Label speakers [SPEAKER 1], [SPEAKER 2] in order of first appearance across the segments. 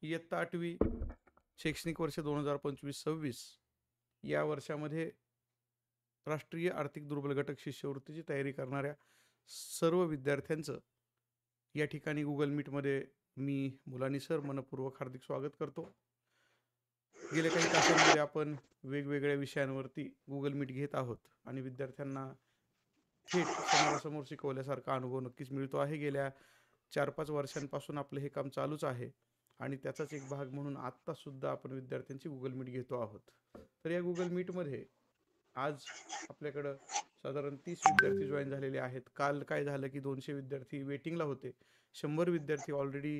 [SPEAKER 1] इयत्ता 8वी शैक्षणिक वर्ष 2025-26 या वर्षामध्ये राष्ट्रीय आर्थिक दुर्बल घटक शिष्यवृत्तीची तयारी करणाऱ्या सर्व विद्यार्थ्यांचं या ठिकाणी गुगल मीटमध्ये मी मुलानी सर मनपूर्वक हार्दिक स्वागत करतो. गेल्या काही तासांमध्ये आपण वेगवेगळ्या विषयांवरती गुगल मीट घेत आहोत आणि विद्यार्थ्यांना थेट समोरासमोर शिकवल्यासारखा अनुभव नक्कीच मिळतो आहे. गेल्या 4-5 वर्षांपासून आपलं हे काम चालूच आहे आणि त्याचाच एक भाग म्हणून आत्तासुद्धा आपण विद्यार्थ्यांची गुगल मीट घेतो आहोत. तर या गुगल मीटमध्ये आज आपल्याकडं साधारण 30 विद्यार्थी जॉईन झालेले आहेत. काल काय झालं की 200 विद्यार्थी वेटिंगला होते, 100 विद्यार्थी ऑलरेडी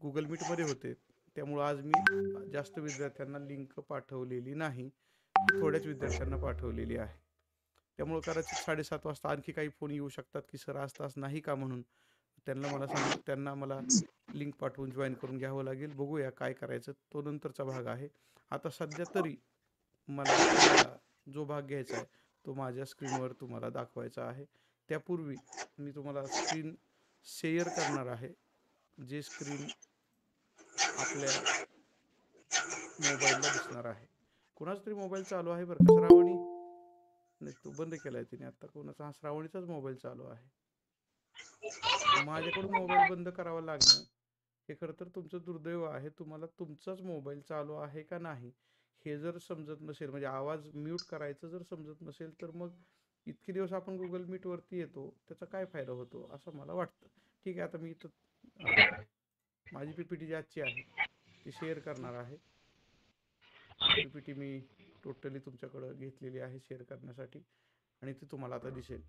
[SPEAKER 1] गुगल मीटमध्ये होते. त्यामुळं आज मी जास्त विद्यार्थ्यांना लिंक पाठवलेली नाही, ही थोड्याच विद्यार्थ्यांना पाठवलेली आहे. त्यामुळं कदाचित 7:30 वाजता आणखी काही फोन येऊ शकतात की सर आज तास नाही का म्हणून. त्यांना मला लिंक पाठवून जॉईन करून घ्यावं लागेल. बघूया काय करायचं, तो नंतरचा भाग आहे. आता सध्या तरी मला तुम्हाला जो भाग घ्यायचा आहे तो माझ्या स्क्रीनवर तुम्हाला दाखवायचा आहे. त्यापूर्वी मी तुम्हाला स्क्रीन शेअर करणार आहे, जे स्क्रीन आपल्या मोबाईलला दिसणार आहे. कोणाचा तरी मोबाईल चालू आहे बरं का, श्रावणी? नाही, तो बंद केलाय तिने आता. कोणाचा? हा, श्रावणीचाच मोबाईल चालू आहे. माझ्याकडून मोबाईल बंद करावा लागणं हे खरं तर तुमचं दुर्दैव आहे. तुम्हाला तुमचाच मोबाईल चालू आहे का नाही हे जर समजत नसेल, म्हणजे आवाज म्यूट करायचं जर समजत नसेल, तर मग इतके दिवस आपण गुगल मीटवरती येतो त्याचा काय फायदा होतो असं मला वाटतं. ठीक आहे, आता मी इथं माझी पीपीटी जी आजची आहे ती शेअर करणार आहे. पीपीटी मी टोटली तुमच्याकडं घेतलेली आहे शेअर करण्यासाठी आणि ती तुम्हाला आता दिसेल.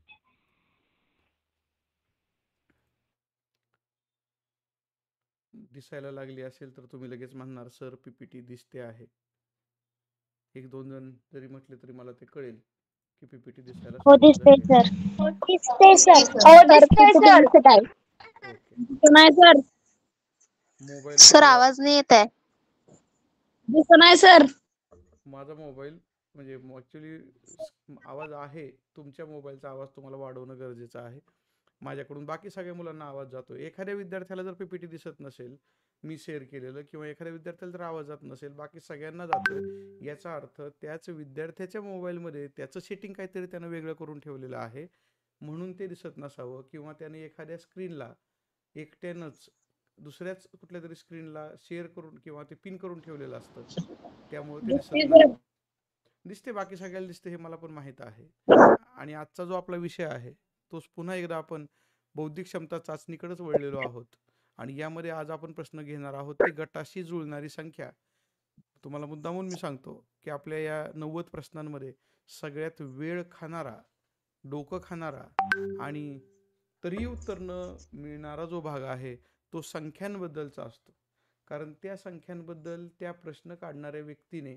[SPEAKER 1] दिसायला लागली असेल तर तुम्ही लगेच म्हणणार सर पीपीटी दिसते आहे. 1-2 जण जरी म्हटले तरी मला ते कळेल की पीपीटी दिसायला
[SPEAKER 2] हो
[SPEAKER 1] सुरुवात
[SPEAKER 2] दिसते
[SPEAKER 1] झाली.
[SPEAKER 2] सर. हो दिसते सर. हो दिसते सर.
[SPEAKER 1] ओके.
[SPEAKER 2] नाही सर.
[SPEAKER 1] मोबाईल
[SPEAKER 2] सर
[SPEAKER 1] चालू.
[SPEAKER 2] आवाज नाही येत आहे. दिसत नाही सर.
[SPEAKER 1] माझा मोबाईल म्हणजे ॲक्च्युली आवाज आहे, तुमच्या मोबाईलचा आवाज तुम्हाला वाढवणं गरजेचं आहे. माझ्याकडून बाकी सगळ्या मुलांना आवाज जातो. एखाद्या विद्यार्थ्याला जर पीपीटी दिसत नसेल मी शेअर केलेलं, किंवा एखाद्या विद्यार्थ्याला जर आवाज जात नसेल, बाकी सगळ्यांना जातोय, याचा अर्थ त्याच विद्यार्थ्याच्या मोबाईलमध्ये त्याचं सेटिंग काहीतरी त्यानं वेगळं करून ठेवलेलं आहे म्हणून ते दिसत नसावं, किंवा त्याने एखाद्या स्क्रीनला एकट्यानंच दुसऱ्याच कुठल्या तरी स्क्रीनला शेअर करून किंवा ते पिन करून ठेवलेलं असतं, त्यामुळे ते दिसत
[SPEAKER 2] दिसते
[SPEAKER 1] नाही.
[SPEAKER 2] सर.
[SPEAKER 1] दिसते, बाकी सगळ्याला दिसते हे मला पण माहीत आहे. आणि आजचा जो आपला विषय आहे तोच पुन्हा एकदा आपण बौद्धिक क्षमता चाचणीकडेच वळलेलो आहोत. आणि यामध्ये आज आपण प्रश्न घेणार आहोत ते गटाशी जुळणारी संख्या. तुम्हाला मुद्दामून मी सांगतो की आपल्या या 90 प्रश्नांमध्ये सगळ्यात वेळ खाणारा, डोकं खाणारा आणि तरीही उत्तर न मिळणारा जो भाग आहे तो संख्यांबद्दलचा असतो. कारण त्या संख्यांबद्दल त्या प्रश्न काढणाऱ्या व्यक्तीने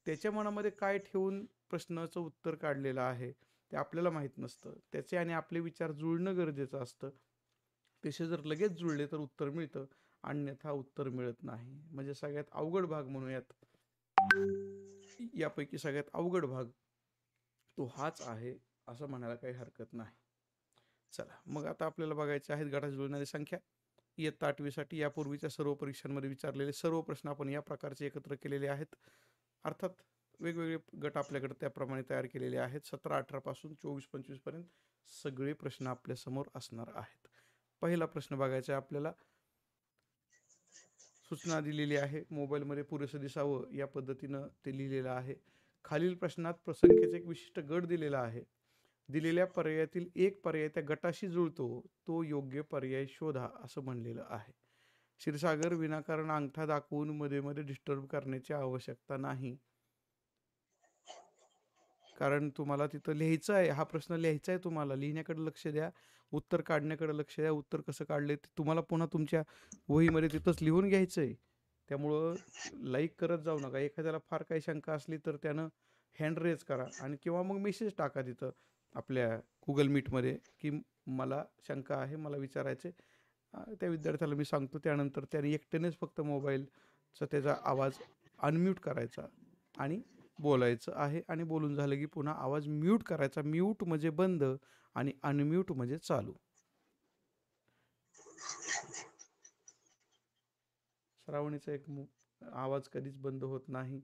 [SPEAKER 1] त्याच्या मनामध्ये काय ठेवून प्रश्नाचं उत्तर काढलेलं आहे ते आपल्याला माहीत नसतं. त्याचे आणि आपले विचार जुळणं गरजेचं असतं. तसे जर लगेच जुळले तर उत्तर मिळतं, अन्यथा उत्तर मिळत नाही. म्हणजे सगळ्यात अवघड भाग म्हणूयात, यापैकी सगळ्यात अवघड भाग तो हाच आहे असं म्हणायला काही हरकत नाही. चला मग आता आपल्याला बघायचे आहेत गटाशी जुळणारी संख्या. इयत्ता 8वीसाठी यापूर्वीच्या सर्व परीक्षांमध्ये विचारलेले सर्व प्रश्न आपण या प्रकारचे एकत्र केलेले आहेत. अर्थात वेगवेगळे गट आपल्याकडे त्याप्रमाणे तयार केलेले आहेत. 17-18 पासून 24-25 पर्यंत सगळे प्रश्न आपल्यासमोर असणार आहेत. पहिला प्रश्न बघायचा आहे आपल्याला. सूचना दिलेली आहे, मोबाईलमध्ये पुरेसं दिसावं या पद्धतीनं ते लिहिलेलं आहे. खालील प्रश्नात संख्येचा एक विशिष्ट गट दिलेला आहे. दिलेल्या पर्यायातील एक पर्याय त्या गटाशी जुळतो, तो योग्य पर्याय शोधा असं म्हणलेलं आहे. क्षीरसागर, विनाकारण अंगठा दाखवून मध्ये मध्ये डिस्टर्ब करण्याची आवश्यकता नाही, कारण तुम्हाला तिथं लिहायचं आहे. हा प्रश्न लिहायचा आहे, तुम्हाला लिहिण्याकडे लक्ष द्या, उत्तर काढण्याकडे लक्ष द्या. उत्तर कसं काढले ते तुम्हाला पुन्हा तुमच्या वहीमध्ये तिथंच लिहून घ्यायचं आहे. त्यामुळं लाईक करत जाऊ नका. एखाद्याला फार काही शंका असली तर त्यानं हँड रेज करा आणि किंवा मग मेसेज टाका तिथं आपल्या गुगल मीटमध्ये की मला शंका आहे, मला विचारायचे. त्या विद्यार्थ्याला मी सांगतो. त्यानंतर त्याने एकट्यानेच फक्त मोबाईलचा त्याचा आवाज अनम्यूट करायचा आणि बोलायचं आहे, आणि बोलून झालं की पुन्हा आवाज म्यूट करायचा. म्यूट म्हणजे बंद आणि अनम्यूट म्हणजे चालू. श्रावणीचा एक आवाज कधीच बंद होत नाही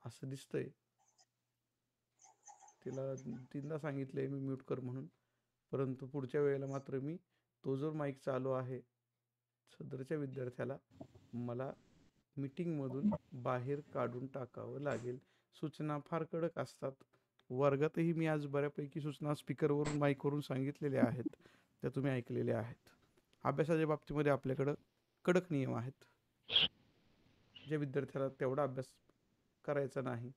[SPEAKER 1] असं दिसतंय. तिला 3दा सांगितलंय मी म्यूट कर म्हणून, परंतु पुढच्या वेळेला मात्र मी तो जो माईक चालू आहे सदरच्या विद्यार्थ्याला मला मीटिंगमधून बाहेर काढून टाकावं लागेल. सूचना फार कडक असतात. वर्गातही मी आज बऱ्यापैकी सूचना स्पीकरवरून माईकवरून सांगितलेल्या आहेत, त्या तुम्ही ऐकलेल्या आहेत. अभ्यासाच्या बाबतीमध्ये आपल्याकडं कडक नियम आहेत. ज्या विद्यार्थ्याला तेवढा अभ्यास करायचा नाही,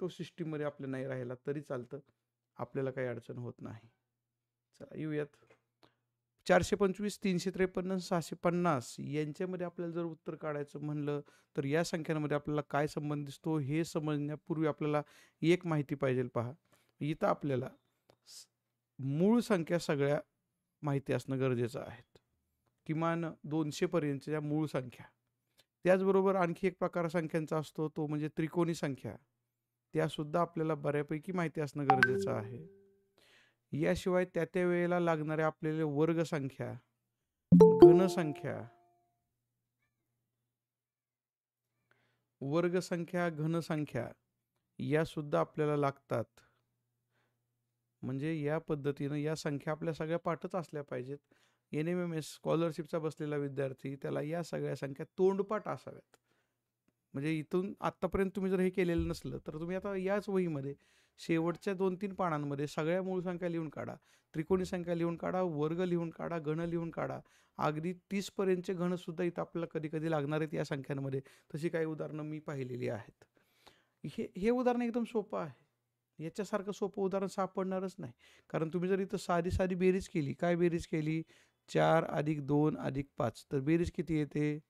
[SPEAKER 1] तो सिस्टीममध्ये आपल्या नाही राहिला तरी चालतं, आपल्याला काही अडचण होत नाही. चला येऊयात. 425, 353, 650 यांच्यामध्ये आपल्याला जर उत्तर काढायचं म्हणलं तर या संख्यांमध्ये आपल्याला काय संबंध दिसतो हे समजण्यापूर्वी आपल्याला एक माहिती पाहिजे. पहा, इथं आपल्याला मूळ संख्या सगळ्या माहिती असणं गरजेचं आहे. किमान 200 पर्यंतच्या मूळ संख्या. त्याचबरोबर आणखी एक प्रकार संख्यांचा असतो, तो म्हणजे त्रिकोणी संख्या. त्यासुद्धा आपल्याला बऱ्यापैकी माहिती असणं गरजेचं आहे. याशिवाय त्या त्या वेळेला लागणाऱ्या आपल्याला वर्गसंख्या, घनसंख्या या सुद्धा आपल्याला लागतात. म्हणजे या पद्धतीनं या संख्या आपल्या सगळ्या पाठच असल्या पाहिजेत. NMMS स्कॉलरशिपचा बसलेला विद्यार्थी त्याला या सगळ्या संख्या तोंडपाठ असाव्यात. म्हणजे इथून आत्तापर्यंत तुम्ही जर हे केलेलं नसलं तर तुम्ही आता याच वहीमध्ये शेवटच्या 2-3 पानांमध्ये सगळ्या मूळ संख्या लिहून काढा, त्रिकोणी संख्या लिहून काढा, वर्ग लिहून काढा, घन लिहून काढा. अगदी 30 पर्यंतचे घन सुद्धा इथं आपल्याला कधी कधी लागणार आहेत या संख्यांमध्ये. तशी काही उदाहरणं मी पाहिलेली आहेत. हे उदाहरण एकदम सोपं आहे. याच्यासारखं सोपं उदाहरण सापडणारच नाही. कारण तुम्ही जर इथं साधी साधी बेरीज केली, काय बेरीज केली, 4 + 2 + 5, तर बेरीज किती येते,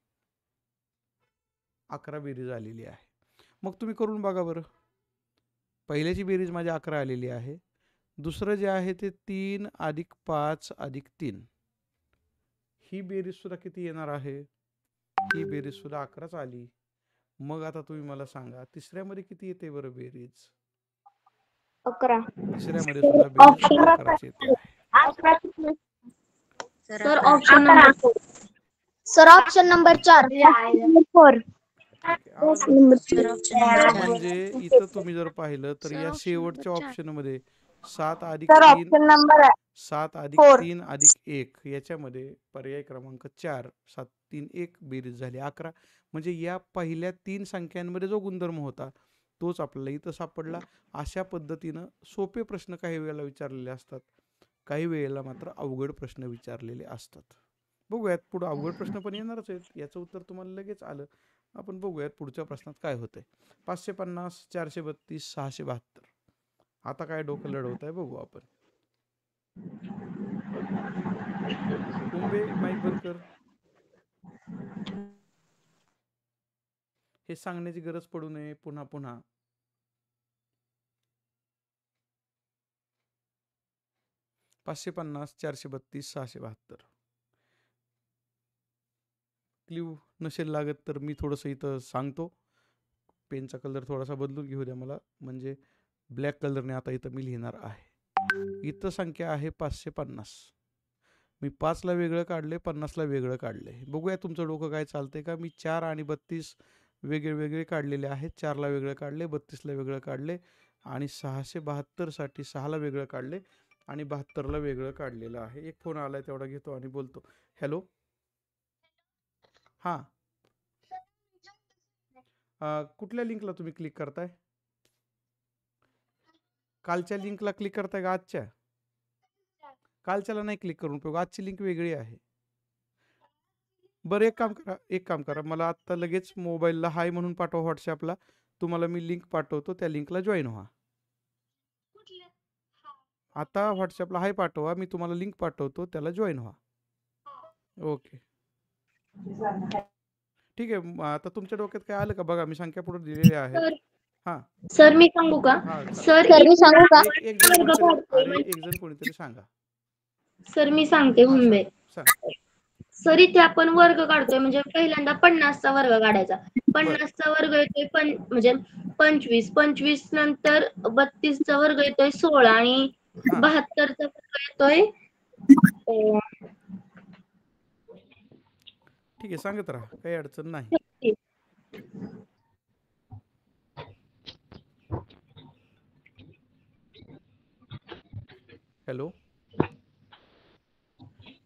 [SPEAKER 1] 11 बेरीज आलेली आहे. मग तुम्ही करून बघा बरं. पहिल्याची बेरीज माझी 11 आलेली आहे. दुसरं जे आहे ते 3 + 5 + 3, ही बेरीज सुद्धा किती येणार आहे, ही बेरीज सुद्धा 11च आली. मग आता तुम्ही मला सांगा तिसऱ्यामध्ये किती येते बरं बेरीज,
[SPEAKER 2] 11.
[SPEAKER 1] तिसऱ्यामध्ये सुद्धा बेरीज 11च येते आहे.
[SPEAKER 2] Sir option number 4. 4.
[SPEAKER 1] म्हणजे इथं तुम्ही जर पाहिलं तर या शेवटच्या ऑप्शन मध्ये 7 + 3
[SPEAKER 2] ऑप्शन नंबर
[SPEAKER 1] 7 + 3 + 1 याच्यामध्ये पर्याय क्रमांक 4, 7, 3, 1 बेरीज झाली 11. म्हणजे या पहिल्या 3 संख्यांमध्ये जो गुणधर्म होता तोच आपल्याला इथं सापडला. अशा पद्धतीनं सोपे प्रश्न काही वेळेला विचारलेले असतात, काही वेळेला मात्र अवघड प्रश्न विचारलेले असतात. बघूयात पुढे अवघड प्रश्न पण येणारच आहेत. याचं उत्तर तुम्हाला लगेच आलं. आपण बघूयात पुढच्या प्रश्नात काय होतंय. 550, 432, 672. आता काय डोकं लढवत आहे बघू आपण. कुंभे माईक बंद कर. हे सांगण्याची गरज पडू नये पुन्हा पुन्हा. 550, 432, 672. क्ल्यू नसेल लागत तर मी थोडंसं इथं सांगतो. पेनचा कलर थोडासा बदलून घेऊ द्या मला, म्हणजे ब्लॅक कलरने आता इथं मी लिहिणार आहे. इथं संख्या आहे 550. मी 5ला वेगळं काढले, 50ला वेगळं काढले. बघूया तुमचं डोकं काय चालतंय का. मी 4 आणि 32 वेगळे वेगळे काढलेले आहेत. 4ला वेगळं काढले, 32ला वेगळं काढले आणि 672 साठी 6ला वेगळं काढले आणि 72ला वेगळं काढलेलं आहे. एक फोन आलाय तेवढा घेतो आणि बोलतो. हॅलो, हां, कुठल्या लिंकला तुम्ही क्लिक करताय, कालच्या लिंकला क्लिक करताय का आजच्या? कालच्याला नाही क्लिक करून उपयोग, आजची लिंक वेगळी आहे. बरं एक काम करा, मला आत्ता लगेच मोबाईलला हाय म्हणून पाठवा व्हॉट्सॲपला. तुम्हाला मी लिंक पाठवतो, त्या लिंकला जॉईन व्हा. आता व्हॉट्सॲपला हाय पाठवा, मी तुम्हाला लिंक पाठवतो, त्याला जॉईन व्हा. ओके ठीक आहे. आता तुमच्या डोक्यात काय आलं का बघा, मी संख्या पुढे दिलेल्या आहेत. हां
[SPEAKER 2] सर मी सांगू का?
[SPEAKER 1] हां,
[SPEAKER 2] सर मी सांगू का?
[SPEAKER 1] एक जण कोणीतरी सांगा.
[SPEAKER 2] सर मी सांगते हुंबे. सर इथे आपण वर्ग काढतोय, म्हणजे पहिल्यांदा 50चा वर्ग काढायचा. 50चा वर्ग येतोय म्हणजे 25. 25 नंतर 32चा वर्ग येतोय 16 आणि 72चा वर्ग येतोय
[SPEAKER 1] ठीक आहे, सांगत राहा, काही अडचण नाही. हॅलो,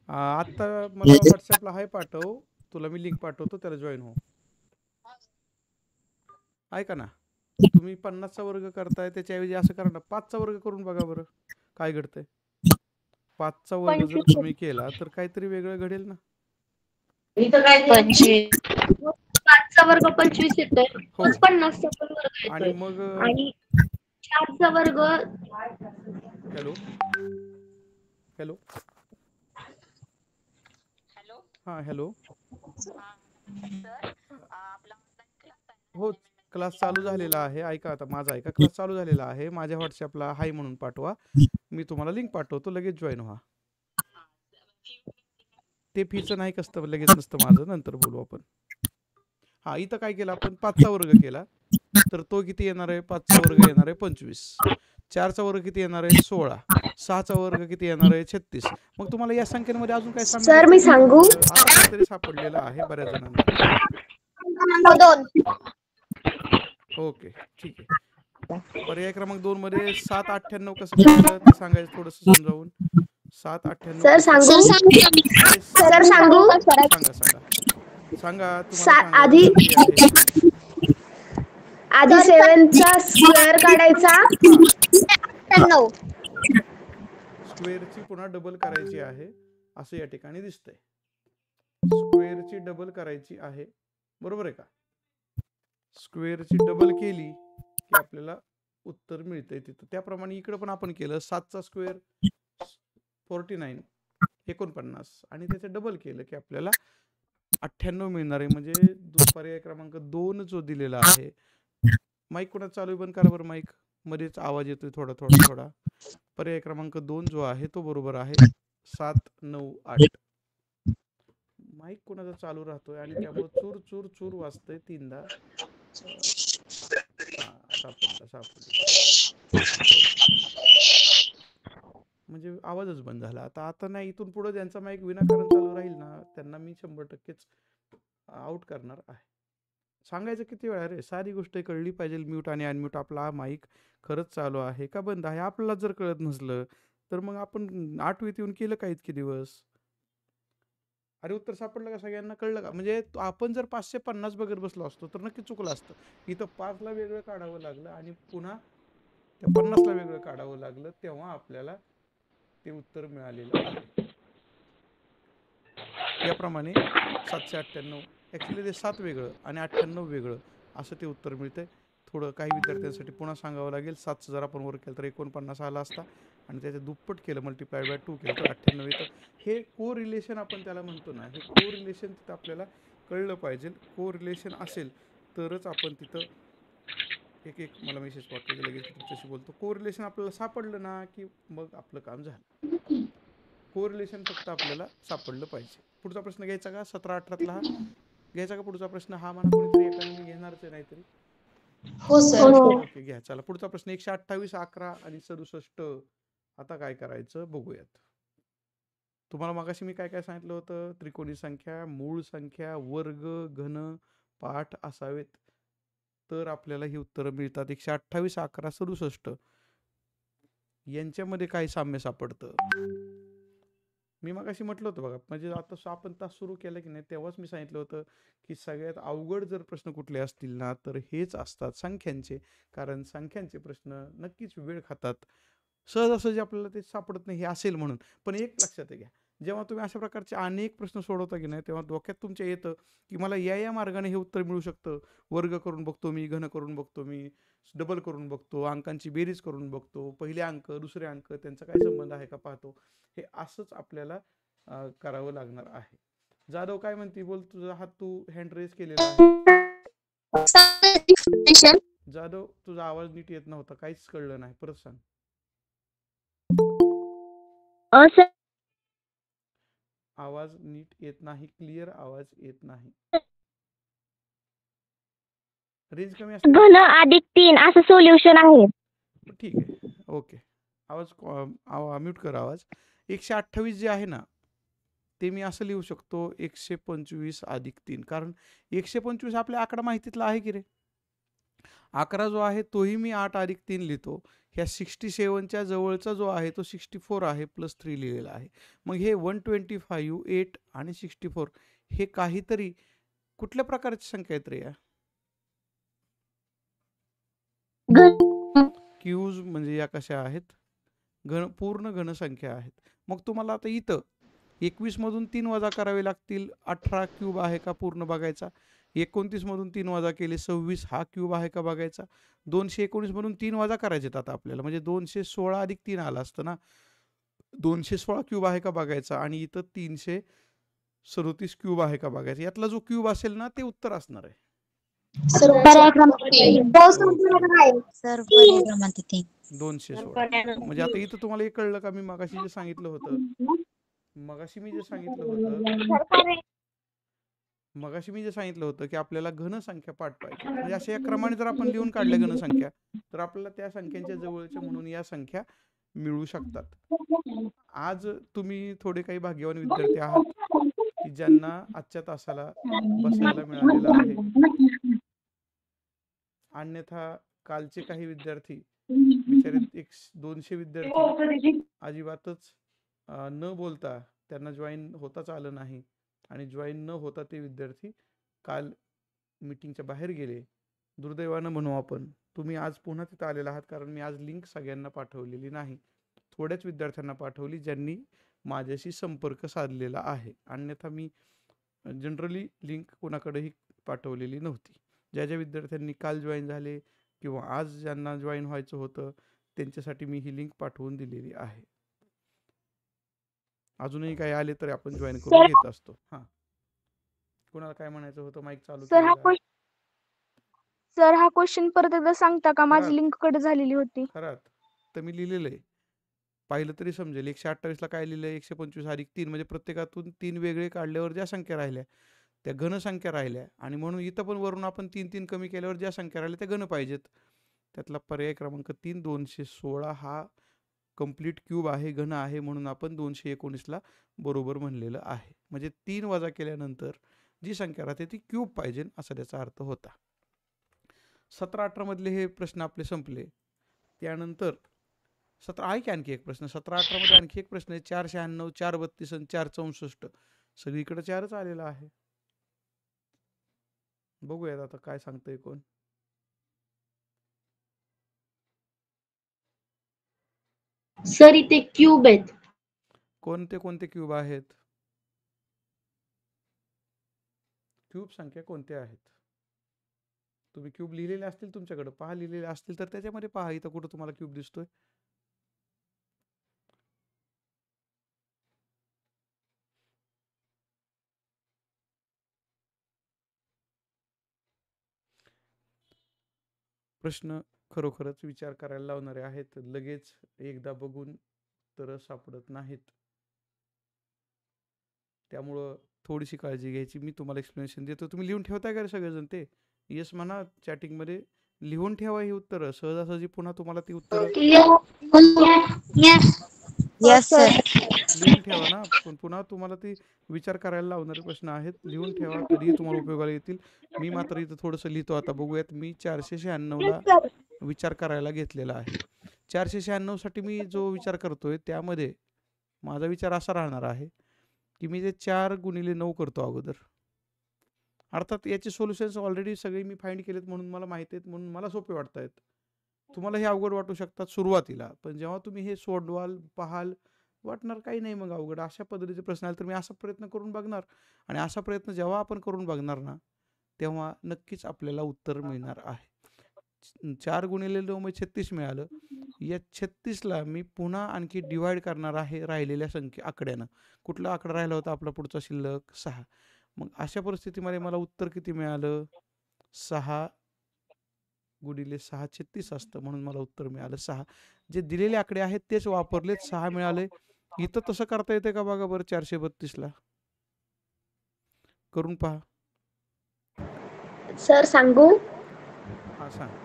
[SPEAKER 1] आत्ता मला व्हॉट्सअपला हाय पाठव, तुला मी लिंक पाठवतो, त्याला जॉईन हो. ऐका ना, तुम्ही 50चा वर्ग करताय, त्याच्याऐवजी असं करा ना, 5चा वर्ग करून बघा बरं काय घडतंय. 5चा वर्ग जर तुम्ही केला तर काहीतरी वेगळं घडेल ना.
[SPEAKER 2] 5चा वर्ग 25 येतोय,
[SPEAKER 1] हो.
[SPEAKER 2] 50चा पण वर्ग
[SPEAKER 1] आणि
[SPEAKER 2] येतोय
[SPEAKER 1] मग
[SPEAKER 2] आणि 4चा वर्ग.
[SPEAKER 1] हॅलो हॅलो हां हॅलो, हो क्लास चालू झालेला आहे. ऐका आता माझा, ऐका, क्लास चालू झालेला आहे. माझ्या व्हॉट्सअपला हाय म्हणून पाठवा, मी तुम्हाला लिंक पाठवतो, लगेच जॉईन व्हा. ते फीचं नाही कसतं लगेच नसतं माझं, नंतर बोलू आपण. हा, इथं काय केलं आपण, 5चा वर्ग केला तर तो किती येणार आहे, 5चा वर्ग येणार आहे 25, 4चा वर्ग किती येणार आहे 16, 6चा वर्ग किती येणार आहे 36. मग तुम्हाला या संख्येमध्ये अजून काय साम्य
[SPEAKER 2] सर मी
[SPEAKER 1] दिसतंय का?
[SPEAKER 2] सांगू?
[SPEAKER 1] आता काहीतरी सापडलेलं आहे बऱ्याच जणांना. ओके, ठीक आहे. पर्याय क्रमांक 2 मध्ये 798 कसं करायचं ते सांगायचं थोडंसं समजावून. 798
[SPEAKER 2] सर
[SPEAKER 1] कसं?
[SPEAKER 2] सांगू?
[SPEAKER 1] अरे
[SPEAKER 2] सर सांगू?
[SPEAKER 1] सांगा सांगा सांगा, तुम्हाला सांगायला
[SPEAKER 2] आधी
[SPEAKER 1] संधी आहे.
[SPEAKER 2] आधी 7चा स्क्वेअर काढायचा.
[SPEAKER 1] हा, स्क्वेअरची पुन्हा डबल करायची आहे असं या ठिकाणी दिसतंय. स्क्वेअरची डबल करायची आहे, बरोबर आहे का? स्क्वेअरची डबल केली की आपल्याला उत्तर मिळतंय तिथं. त्याप्रमाणे इकडं पण आपण केलं, 7चा स्क्वेअर 49 49 आणि त्याचं डबल केलं की आपल्याला 98 मिळणार आहे. म्हणजे पर्याय क्रमांक 2 जो दिलेला आहे. माईक कोणा चालू आहे, बंद करा बरं माईक, मध्येच आवाज येतोय थोडा थोडा थोडा. पर्याय क्रमांक 2 जो आहे तो बरोबर आहे, 798. माईक कोणाचा चालू राहतोय आणि त्यामुळे चूर चूर चूर वाजतंय 3दा. हा, सापडलं. म्हणजे आवाजच बंद झाला. आता नाही, इथून पुढे ज्यांचा माईक विनाकारण चालू राहील ना, त्यांना मी 100%च आउट करणार आहे. सांगायचं किती वेळा रे, सारी गोष्ट कळली पाहिजे. म्यूट आणि अनम्यूट, आपला माईक खरंच चालू आहे का बंद आहे आपल्याला जर कळत नसलं तर मग आपण 8वीत येऊन केलं का इतके दिवस? अरे उत्तर सापडलं का, सगळ्यांना कळलं का? म्हणजे आपण जर 550 बघत बसलो असतो तर नक्की चुकलं असतं. इथं 5ला वेगळं काढावं लागलं आणि पुन्हा त्या 50ला वेगळं काढावं लागलं, तेव्हा आपल्याला ते उत्तर मिळालेलं आहे. याप्रमाणे 798, ॲक्च्युली ते 7 वेगळं आणि 98 वेगळं असं ते उत्तर मिळतंय. थोडं काही विद्यार्थ्यांसाठी पुन्हा सांगावं लागेल. 7चं जर आपण वर केलं तर 49 आला असता आणि त्याचे दुप्पट केलं, मल्टिप्लाय बाय 2 केलं तर 98 येतं. हे को रिलेशन आपण त्याला म्हणतो ना, हे को रिलेशन तिथं आपल्याला कळलं पाहिजे. को रिलेशन असेल तरच आपण तिथं एक मला मेसेज पाठवतो, लगेच तुमच्याशी बोलतो. को रिलेशन आपल्याला सापडलं ना की मग आपलं काम झालं. को रिलेशन फक्त आपल्याला सापडलं पाहिजे. पुढचा प्रश्न घ्यायचा का? 17-18तला हा घ्यायचा का पुढचा प्रश्न? हा म्हणा कोणीतरी एकाने, मी घेणारच आहे नाहीतरी.
[SPEAKER 3] हो सर.
[SPEAKER 1] ओके, घ्या. चला पुढचा प्रश्न. 128, 11 आणि 67. आता काय करायचं बघूयात. तुम्हाला मगाशी मी काय काय सांगितलं होतं? त्रिकोणी संख्या, मूळ संख्या, वर्ग, घन, पाठ असावेत तर आपल्याला ही उत्तरं मिळतात. 128, 11, 67 यांच्यामध्ये काय साम्य सापडतं? मी मगाशी म्हटलं होतं बघा, म्हणजे आता आपण तास सुरू केला की नाही तेव्हाच मी सांगितलं होतं की सगळ्यात अवघड जर प्रश्न कुठले असतील ना तर हेच असतात संख्यांचे. कारण संख्यांचे प्रश्न नक्कीच वेळ खातात. सहजासहजी आपल्याला ते सापडत नाही हे असेल म्हणून. पण एक लक्षात घ्या, जेव्हा तुम्ही अशा प्रकारचे अनेक प्रश्न सोडवता की नाही तेव्हा डोक्यात तुमच्या येतं की मला या मार्गाने हे उत्तर मिळू शकतं. वर्ग करून बघतो मी, घन करून बघतो मी, डबल करून बघतो, अंकांची बेरीज करून बघतो, पहिले अंक दुसरे अंक त्यांचा काय संबंध आहे का पाहतो. हे असंच आपल्याला करावं लागणार आहे. जाधव काय म्हणते, बोल. तुझा हात तू हँड रेज केलेला आहे. जाधव तुझा आवाज नीट येत नव्हता, काहीच कळलं नाही, परत सांग. आवाज नीट येत नाही, क्लिअर आवाज येत नाही. रेंज कमी असते.
[SPEAKER 4] घन अधिक 3 असं सोल्युशन आहे.
[SPEAKER 1] ठीक आहे, ओके. आवाज म्यूट कर. आवाज 128 जे आहे ना, ते मी असं लिहू शकतो 125 अधिक 3, कारण 125 आपल्या आकडा माहितीतला आहे की रे. 11 जो आहे तोही मी 8 अधिक 3 लिहितो. ह्या 67च्या जवळचा जो आहे तो 64 आहे प्लस 3 लिहिलेला आहे. मग हे 125, 8 आणि 64 हे काहीतरी कुठल्या प्रकारची संख्या आहेत रे या? क्यूज म्हणजे या कशा आहेत? पूर्ण घनसंख्या आहेत. मग तुम्हाला आता इथं 21 मधून 3 वजा करावे लागतील. 18 क्यूब आहे का पूर्ण बघायचा. 29 मधून 3 वजा केले 26 हा क्यूब आहे का बघायचा. 219 मधून 3 वजा करायचे आता आपल्याला, म्हणजे 216 अधिक 3 आला असतं ना. 216 क्यूब आहे का बघायचा आणि इथं 337 क्यूब आहे का बघायचा. यातला जो क्यूब असेल ना ते उत्तर असणार आहे.
[SPEAKER 3] सर
[SPEAKER 4] पर्याय क्रमांक
[SPEAKER 3] तीन.
[SPEAKER 1] 216. म्हणजे आता इथं तुम्हाला हे कळलं का मी मगाशी जे सांगितलं होतं, मगाशी मी जे सांगितलं होतं की आपल्याला घनसंख्या पाठ पाहिजे. म्हणजे अशा या क्रमाने जर आपण लिहून काढल्या घनसंख्या तर आपल्याला त्या संख्यांच्या जवळच्या म्हणून या संख्या मिळू शकतात. आज तुम्ही थोडे काही भाग्यवान विद्यार्थी आहात की ज्यांना आजच्या तासाला बसायला मिळालेलं आहे. अन्यथा कालचे काही विद्यार्थी बिचारे 200 विद्यार्थी अजिबातच न बोलता त्यांना जॉईन होताच आलं नाही आणि जॉईन न होता ते विद्यार्थी काल मीटिंगच्या बाहेर गेले. दुर्दैवानं म्हणू आपण. तुम्ही आज पुन्हा तिथं आलेला आहात कारण मी आज लिंक सगळ्यांना पाठवलेली नाही. थोड्याच विद्यार्थ्यांना पाठवली ज्यांनी माझ्याशी संपर्क साधलेला आहे. अन्यथा मी जनरली लिंक कोणाकडेही पाठवलेली नव्हती. ज्या ज्या विद्यार्थ्यांनी काल जॉईन झाले किंवा आज ज्यांना जॉईन व्हायचं होतं त्यांच्यासाठी मी ही लिंक पाठवून दिलेली आहे. अजूनही काही आले तर आपण जॉईन करून घेत असतो. हा, कोणाला काय म्हणायचं होतं? माईक चालू केलं.
[SPEAKER 5] सर हा क्वेश्चन परत एकदा सांगता का? माझी लिंक कट झालेली होती.
[SPEAKER 1] खरंच तर मी लिहिलेलं आहे, पाहिलं तरी समजेल. 128 ला काय लिहिलंय? 125 अधिक 3 म्हणजे प्रत्येकातून 3 वेगळे काढल्यावर ज्या संख्या राहिल्या त्या घनसंख्या राहिल्या आणि म्हणून इथं पण वरून आपण 3 कमी केल्यावर ज्या संख्या राहिल्या त्या घन पाहिजेत. त्यातला पर्याय क्रमांक 3 216 हा कंप्लीट क्यूब आहे, घन आहे, म्हणून आपण 219ला बरोबर म्हणलेलं आहे. म्हणजे 3 वजा केल्यानंतर जी संख्या राहते ती क्यूब पाहिजे असा त्याचा अर्थ होता. 17-18 मधले हे प्रश्न आपले संपले. त्यानंतर 17 आहे की आणखी एक प्रश्न. 17-18 मध्ये आणखी एक प्रश्न आहे. 496, 432 आणि 464 सगळीकडे 4च आलेला आहे. बघूयात आता काय सांगतंय कोण.
[SPEAKER 2] सर इथे क्यूब आहेत.
[SPEAKER 1] कोणते कोणते क्यूब आहेत? क्यूब संख्या कोणत्या आहेत? तुम्ही क्यूब लिहिलेले असतील तुमच्याकडे, पहा. लिहिलेले असतील तर त्याच्यामध्ये पहा इथं कुठं तुम्हाला क्यूब दिसतोय. प्रश्न खरोखरच विचार करायला लावणारे आहेत. लगेच एकदा बघून तर सापडत नाहीत. त्यामुळं थोडीशी काळजी घ्यायची. मी तुम्हाला एक्सप्लेनेशन देतो. तुम्ही लिहून ठेवताय का रे सगळेजण? ते येस म्हणा चॅटिंगमध्ये. लिहून ठेवा ही उत्तरं. सहजासहजी पुन्हा तुम्हाला ती उत्तरं लिहून ठेवा ना. पण पुन्हा तुम्हाला ती विचार करायला लावणारे प्रश्न आहेत. लिहून ठेवा, कधीही तुम्हाला उपयोगाला येतील. मी मात्र इथं थोडंसं लिहितो. आता बघूयात. मी 496ला विचार करायला घेतलेला आहे. 496 साठी मी जो विचार करतोय त्यामध्ये माझा विचार असा राहणार आहे की मी ते 4 गुणिले 9 करतो अगोदर. अर्थात याचे सोल्युशन्स ऑलरेडी सगळे मी फाइंड केलेत म्हणून मला माहिती आहेत, म्हणून मला सोपे वाटत आहेत. तुम्हाला हे अवघड वाटू शकतात सुरुवातीला, पण जेव्हा तुम्ही हे सोडवाल, पाहाल, वाटणार काही नाही मग अवघड. अशा पद्धतीचे प्रश्न आले तर मी असा प्रयत्न करून बघणार आणि असा प्रयत्न जेव्हा आपण करून बघणार ना तेव्हा नक्कीच आपल्याला उत्तर मिळणार आहे. 4 गुणिले 9 म्हणजे 36 मिळालं. या 36ला मी पुन्हा आणखी डिवाइड करणार आहे राहिलेल्या आकड्यानं. कुठला आकडा राहिला होता आपला पुढचा शिल्लक? 6. मग अशा परिस्थितीमध्ये मला उत्तर किती मिळालं? 6 गुणिले 6 36 असतं, म्हणून मला उत्तर मिळालं 6. जे दिलेले आकडे आहेत तेच वापरलेत. 6 मिळाले. इथं तसं करता येते का बघा बरं? 432ला करून पहा.
[SPEAKER 2] सर सांगू?
[SPEAKER 1] हा सांग.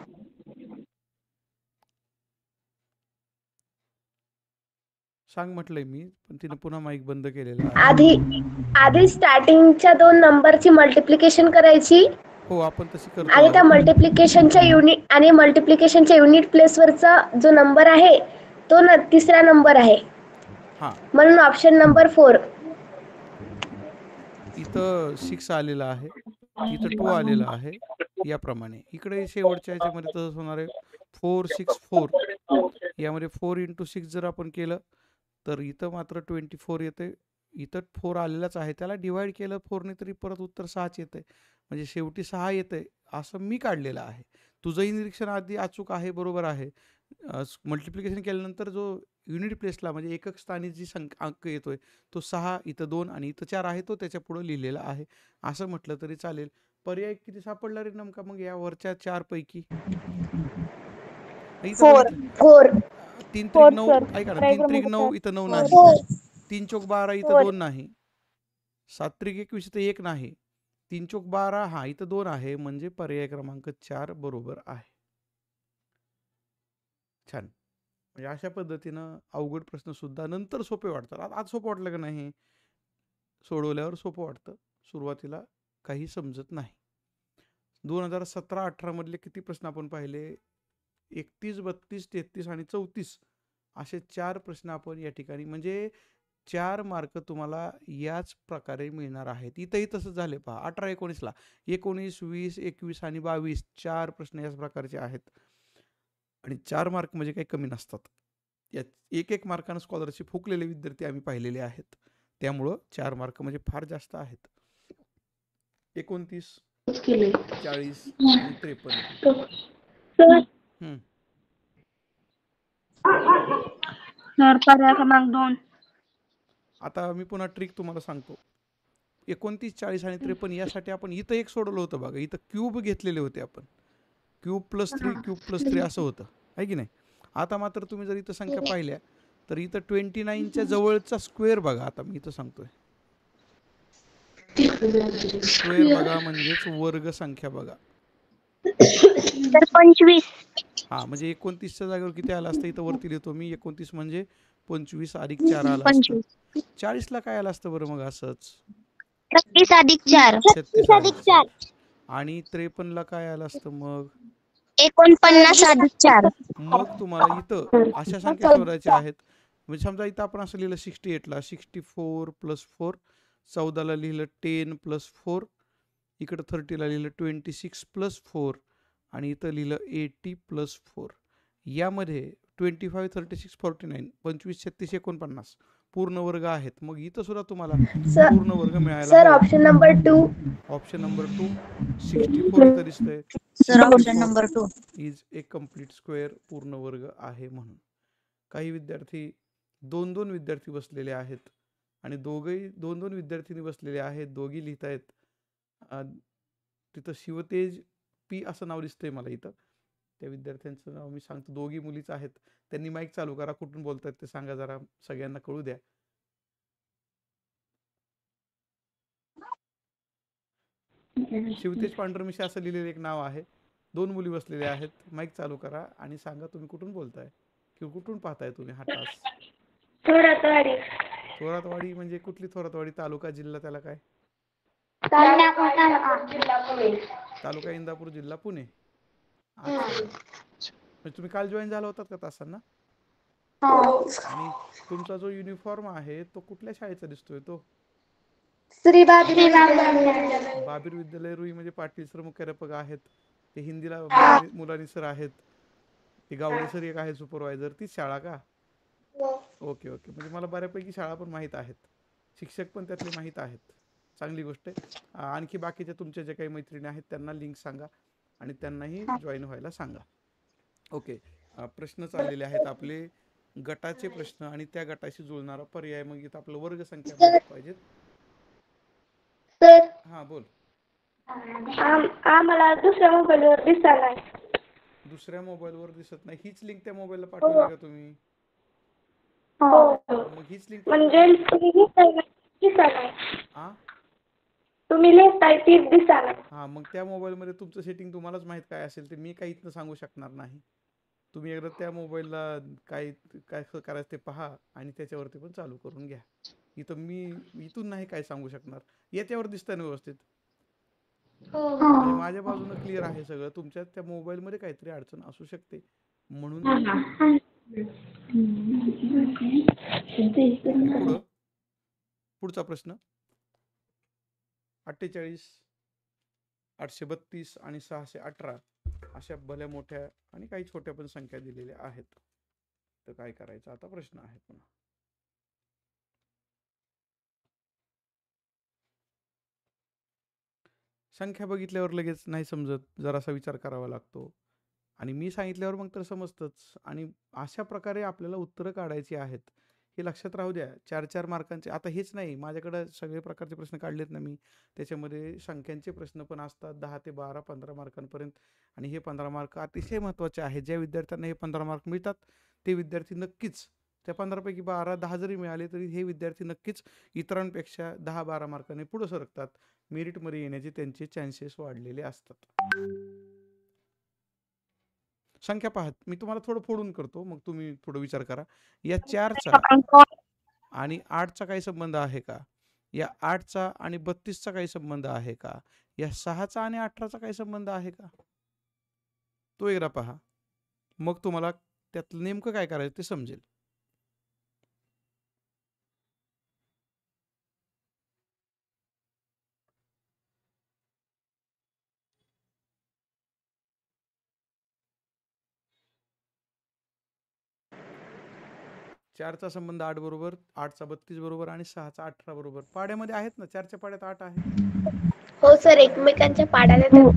[SPEAKER 1] सांग म्हटलंय मी, पण तिने पुन्हा माईक बंद केलेला आहे.
[SPEAKER 3] आधी स्टार्टिंगच्या 2 नंबरची मल्टिप्लिकेशन करायची
[SPEAKER 1] हो, आपण तशी
[SPEAKER 3] आणि
[SPEAKER 1] करतो
[SPEAKER 3] त्या
[SPEAKER 1] आहोत.
[SPEAKER 3] मल्टिप्लिकेशनच्या युनिट प्लेसवरचा जो नंबर आहे तो तिसरा नंबर आहे,
[SPEAKER 1] हां,
[SPEAKER 3] म्हणून ऑप्शन नंबर 4.
[SPEAKER 1] इथं 6 आलेलं आहे, इथं 2 आलेलं आहे. याप्रमाणे इकडे शेवटच्या ह्याच्यामध्ये तसंच होणार आहे. 4 6 4 यामध्ये 4 × 6 जर आपण केलं तर इथं मात्र 24 येते. इथं 4 आलेलाच आहे, त्याला डिवाइड केलं 4ने तरी परत उत्तर 6च येते. म्हणजे शेवटी 6 येते असं मी काढलेलं आहे. तुझंही निरीक्षण आधी अचूक आहे, बरोबर आहे. मल्टिप्लिकेशन केल्यानंतर जो युनिट प्लेसला म्हणजे एकक स्थानी जी अंक येतोय तो 6, इथं 2 आणि इथं 4 आहे, तो त्याच्या पुढे लिहिलेला आहे असं म्हटलं तरी चालेल. पर्याय किती सापडला रे नेमका मग या वरच्या 4 पैकी? इथं
[SPEAKER 5] 4.
[SPEAKER 1] बघितलं
[SPEAKER 3] 4.
[SPEAKER 1] 3
[SPEAKER 5] 4
[SPEAKER 1] त्रिक 9,
[SPEAKER 5] सर.
[SPEAKER 1] ऐका ना,
[SPEAKER 5] पर्याय
[SPEAKER 1] 3 त्रिक
[SPEAKER 5] क्रमांक
[SPEAKER 1] 9 इथं 9
[SPEAKER 5] 4
[SPEAKER 1] नाही.
[SPEAKER 5] सर.
[SPEAKER 1] 3 चौक 12 इथं
[SPEAKER 5] 4.
[SPEAKER 1] 2 नाही. 7 त्रिक 21 इथं 1 नाही. 3 चौक 12 हा इथं 2 आहे, म्हणजे पर्याय क्रमांक 4 बरोबर आहे. छान. म्हणजे अशा पद्धतीनं अवघड प्रश्न सुद्धा नंतर सोपे वाटतात. आज सोपं वाटलं का नाही? सोडवल्यावर सोपं वाटतं, सुरुवातीला काही समजत नाही. 2017-18 मधले किती प्रश्न आपण पाहिले? 31, 32, 33 आणि 34 असे 4 प्रश्न आपण या ठिकाणी, म्हणजे 4 मार्क तुम्हाला याच प्रकारे मिळणार आहेत. इथंही तसंच झाले पहा. 18-19ला 19, 20, 21 आणि 22 4 प्रश्न याच प्रकारचे आहेत. आणि 4 मार्क म्हणजे काही कमी नसतात. यात 1-1 मार्कानं स्कॉलरशिप फुकलेले विद्यार्थी आम्ही पाहिलेले आहेत. त्यामुळं 4 मार्क म्हणजे फार जास्त आहेत. 29, 40 आणि 53. हम्म.
[SPEAKER 5] सर पर्याय क्रमांक 2.
[SPEAKER 1] आता मी पुन्हा ट्रिक तुम्हाला सांगतो. 29, 40 आणि 53 यासाठी आपण इथं एक सोडवलं होतं बघा. इथं क्यूब घेतलेले होते आपण. क्यूब प्लस 3 क्यूब प्लस 3 असं होतं, आहे की नाही? आता मात्र तुम्ही जर इथं संख्या पाहिल्या तर इथं 29च्या जवळचा स्क्वेअर बघा. आता मी इथं सांगतोय स्क्वेअर बघा, म्हणजेच वर्ग संख्या बघा.
[SPEAKER 4] तर 25.
[SPEAKER 1] हा, म्हणजे 29च्या जागेवर किती आलं असतं? इथं वरती लिहितो मी. 29 म्हणजे 25 अधिक 4 आलं असतं.
[SPEAKER 4] 25.
[SPEAKER 1] 40ला काय आलं असतं बरं मग? असंच
[SPEAKER 4] 36 अधिक 4.
[SPEAKER 1] 36 अधिक 4. आणि 53ला काय आलं असतं मग?
[SPEAKER 4] 49 अधिक 4.
[SPEAKER 1] मग तुम्हाला इथं अशा संख्या शोधायच्या आहेत. म्हणजे समजा इथं आपण असं लिहिलं 68ला 64 + 4, 14ला लिहिलं 10 + 4, इकडं 30ला लिहिलं 26 + 4 आणि इथं लिहिलं 80 + 4. यामध्ये 25, 36, 49, 25, 36, 49 पूर्ण वर्ग आहेत. मग इथं सुद्धा तुम्हाला पूर्ण वर्ग मिळायला
[SPEAKER 3] सर
[SPEAKER 1] हवा.
[SPEAKER 3] Option number 2.
[SPEAKER 1] ऑप्शन नंबर 2 64 इथं दिसतंय.
[SPEAKER 4] Sir option number 2.
[SPEAKER 1] Is A complete square, पूर्ण वर्ग आहे म्हणून. काही विद्यार्थी 2-2 विद्यार्थी बसलेले आहेत आणि दोघंही 2-2 विद्यार्थिनी बसलेले आहेत. दोघी लिहित आहेत. तिथं शिवतेज पी असं नाव दिसतंय मला इथं. त्या विद्यार्थ्यांचं नाव मी सांगतो. दोघी मुलीच आहेत. त्यांनी माईक चालू करा. कुठून बोलतात ते सांगा जरा, सगळ्यांना कळू द्या. शिवतेज पांढरमिशी असं लिहिलेलं एक नाव आहे. 2 मुली बसलेल्या आहेत. माईक चालू करा आणि सांगा तुम्ही कुठून बोलताय किंवा कुठून पाहताय तुम्ही हा टास्क.
[SPEAKER 2] थोरातवाडी.
[SPEAKER 1] थोरातवाडी म्हणजे कुठली थोरातवाडी? तालुका, जिल्हा त्याला काय? तालुका इंदापूर, जिल्हा पुणे. अच्छा, म्हणजे तुम्ही काल जॉईन झाला होतात का तासांना? आणि तुमचा जो युनिफॉर्म आहे तो कुठल्या शाळेचा दिसतोय? तो
[SPEAKER 3] श्री बाबी
[SPEAKER 1] बाबीर विद्यालय रुई, म्हणजे पाटील सर मुख्याध्यापक आहेत. ते हिंदीला मुलानी सर आहेत. ते गावडे सर एक आहे सुपरवायझर. तीच शाळा का? ओके ओके, म्हणजे मला बऱ्यापैकी शाळा पण माहीत आहेत, शिक्षक पण त्यातले माहीत आहेत. चांगली गोष्ट आहे. आणखी बाकीच्या तुमच्या जे काही मैत्रिणी आहेत त्यांना लिंक सांगा आणि त्यांनाही जॉईन व्हायला सांगा. ओके, प्रश्न चाललेले आहेत आपले गटाचे प्रश्न आणि त्या गटाशी जुळणारा पर्याय. मग इथं आपलं वर्ग संख्या माहित पाहिजेत.
[SPEAKER 2] सर
[SPEAKER 1] हां बोल.
[SPEAKER 2] आम्हाला दुसऱ्या मोबाईलवर दिसला नाही.
[SPEAKER 1] दुसऱ्या मोबाईलवर दिसत नाही? हीच लिंक त्या मोबाईलला पाठवली का तुम्ही?
[SPEAKER 2] हो,
[SPEAKER 1] मग हीच लिंक
[SPEAKER 2] म्हणजे तुम्ही लिहिताय तीच दिसायला.
[SPEAKER 1] हां, मग त्या मोबाईलमध्ये तुमचं सेटिंग तुम्हालाच माहीत काय असेल ते मी काही इथनं सांगू शकणार नाही. तुम्ही एकदा त्या मोबाईलला काय काय करायचं ते पहा आणि त्याच्यावरती पण चालू करून घ्या. इथं मी इथून नाही काय सांगू शकणार. याच्यावर दिसतंय ना व्यवस्थित? म्हणजे माझ्या बाजूनं क्लिअर आहे सगळं. तुमच्या त्या मोबाईलमध्ये काहीतरी अडचण असू शकते म्हणून पुढं पुढचा प्रश्न 48, 832 आणि 618 अशा भल्या मोठ्या आणि काही छोट्या पण संख्या दिलेल्या आहेत. तर काय करायचं आता प्रश्न आहे पुन्हा. संख्या बघितल्यावर लगेच नाही समजत, जरासा विचार करावा लागतो आणि मी सांगितल्यावर मग तर समजतंच. आणि अशा प्रकारे आपल्याला उत्तरं काढायची आहेत हे लक्षात राहू द्या. 4-4 मार्कांचे आता हेच नाही, माझ्याकडे सगळे प्रकारचे प्रश्न काढलेत ना मी. त्याच्यामध्ये संख्यांचे प्रश्न पण असतात 10 ते 12 15 मार्कांपर्यंत. आणि हे 15 मार्क अतिशय महत्त्वाचे आहेत. ज्या विद्यार्थ्यांना हे 15 मार्क मिळतात ते विद्यार्थी नक्कीच त्या 15 पैकी 12-10 जरी मिळाले तरी हे विद्यार्थी नक्कीच इतरांपेक्षा 10-12 मार्कांनी पुढे सरकतात. मेरिटमध्ये येण्याचे त्यांचे चान्सेस वाढलेले असतात. संख्या पाहत मी तुम्हाला थोडं फोडून करतो, मग तुम्ही थोडं विचार करा. या 4चा आणि 8चा काही संबंध आहे का? या 8चा आणि 32चा काही संबंध आहे का? या 6चा आणि 18चा काही संबंध आहे का? तो एकदा पहा, मग तुम्हाला त्यातलं नेमकं काय करायचं ते समजेल. चारचा संबंध 8 बरोबर, 8चा 32 बरोबर आणि 6चा 18 बरोबर. पाड्यामध्ये आहेत ना, 4च्या पाड्यात 8 आहे.
[SPEAKER 3] हो सर, एकमेकांच्या पाडाला धरते.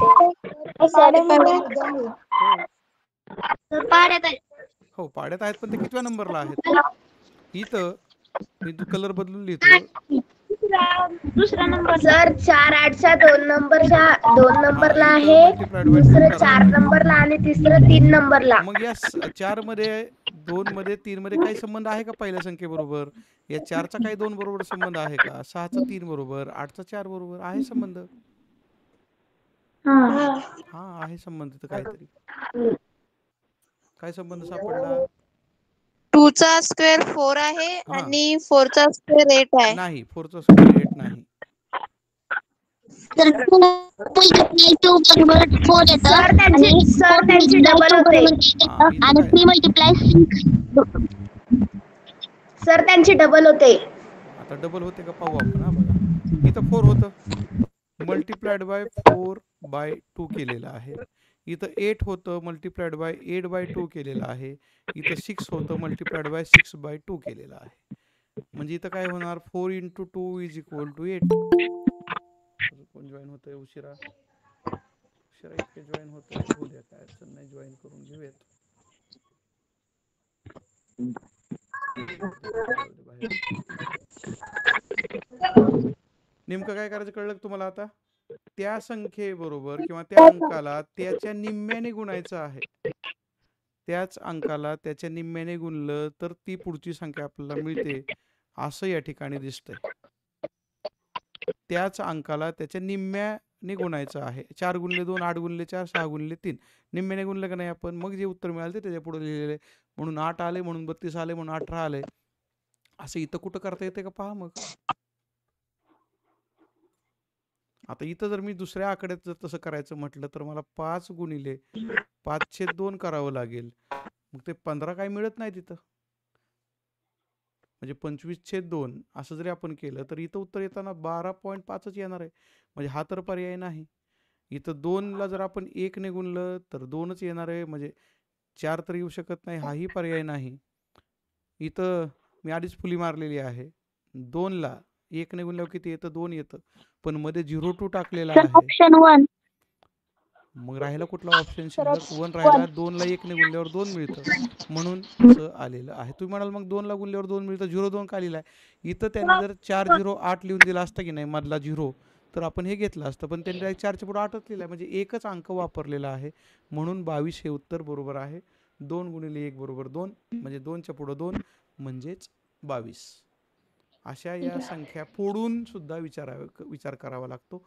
[SPEAKER 1] हो पाड्यात आहेत, पण ते कितव्या नंबरला आहेत? इथं मी कलर बदलून लिहितो.
[SPEAKER 3] दुसरा नंबर सर 4-8च्या 2 नंबरला आहे, दुसरं 4 नंबरला आणि तिसरं 3 नंबरला.
[SPEAKER 1] मग या 4 मध्ये 2 मध्ये 3 मध्ये काही संबंध आहे का पहिल्या संख्येबरोबर? या 4चा काही 2 बरोबर संबंध आहे का? 6चा 3 बरोबर, 8चा 4 बरोबर आहे संबंध? हा आहे संबंध. तर काहीतरी काय संबंध सापडला?
[SPEAKER 6] 2चा स्क्वेअर 4 आहे आणि 4चा स्क्वेअर 8 आहे.
[SPEAKER 1] नाही, 4चा स्क्वेअर 8 नाही.
[SPEAKER 4] तर 2 × 2 बरोबर 4 येतं
[SPEAKER 3] सर त्यांची डबल होते.
[SPEAKER 4] आणि 3 × 6
[SPEAKER 3] सर त्यांची डबल होते.
[SPEAKER 1] आता डबल होते का पाहू आपण. हा बघा, इथं 4 होतं मल्टिप्लाइड बाय 4/2 केलेलं आहे. इथं 8 होतं मल्टिप्लाइड बाय 8/2 केलेलं आहे. इथं 6 होतं मल्टिप्लाइड बाय 6/2 केलेलं आहे. म्हणजे इथं काय होणार? 4 × 2 = 8. कोण जॉईन होतंय उशिरा इतके जॉईन होतंय? होऊ द्या, काय अडचण नाही, जॉईन करून घेऊयात. नेमकं काय करायचं कळलं तुम्हाला आता? त्या संख्येबरोबर किंवा त्या अंकाला त्याच्या निम्म्याने गुणायचं आहे. त्याच अंकाला त्याच्या निम्म्याने गुणलं तर ती पुढची संख्या आपल्याला मिळते, असं या ठिकाणी दिसतंय. त्याच अंकाला त्याच्या निम्म्याने गुणायचं आहे. 4 × 2 8 × 4 6 × 3 निम्म्याने गुणलं का नाही आपण, मग जे उत्तर मिळालं ते त्याच्या पुढे लिहिलेले. म्हणून 8 आले, म्हणून 32 आले, म्हणून 18 आले. असं इथं कुठं करता येते का पहा मग. आता इथं जर मी दुसऱ्या आकड्यात जर तसं करायचं म्हटलं तर मला 5 × 5/2 करावं लागेल. मग ते 15 काही मिळत नाही तिथं. म्हणजे 25/2 असं जरी आपण केलं तर इथं उत्तर येताना 12.5च येणार आहे. म्हणजे हा तर पर्याय नाही. इथं 2ला जर आपण 1 ने गुणलं तर 2च येणार आहे. म्हणजे 4 तर येऊ शकत नाही, हाही पर्याय नाही. इथं मी आधीच फुली मारलेली आहे. 2ला 1 ने गुणल्यावर किती येतं? 2 येतं. पण मध्ये 02 टाकलेला आहे.
[SPEAKER 4] ऑप्शन 1.
[SPEAKER 1] मग राहिला कुठला ऑप्शन शिल्लक? 1 राहिला. 2ला 1 ने गुणल्यावर 2 मिळतं, म्हणून तसं आलेलं आहे. तुम्ही म्हणाल मग 2ला गुणल्यावर 2 मिळतं, 02 का लिहिलाय? इथं त्यांनी जर 408 लिहून दिला असता की नाही मधला 0, तर आपण हे घेतलं असतं. पण त्यांनी 4च्या पुढे 8च लिहिलाय, म्हणजे एकच अंक वापरलेला आहे. म्हणून 22 हे उत्तर बरोबर आहे. 2 × 1 = 2, म्हणजे 2च्या पुढे 2 म्हणजेच 22. अशा या संख्या फोडून सुद्धा विचार करावा लागतो.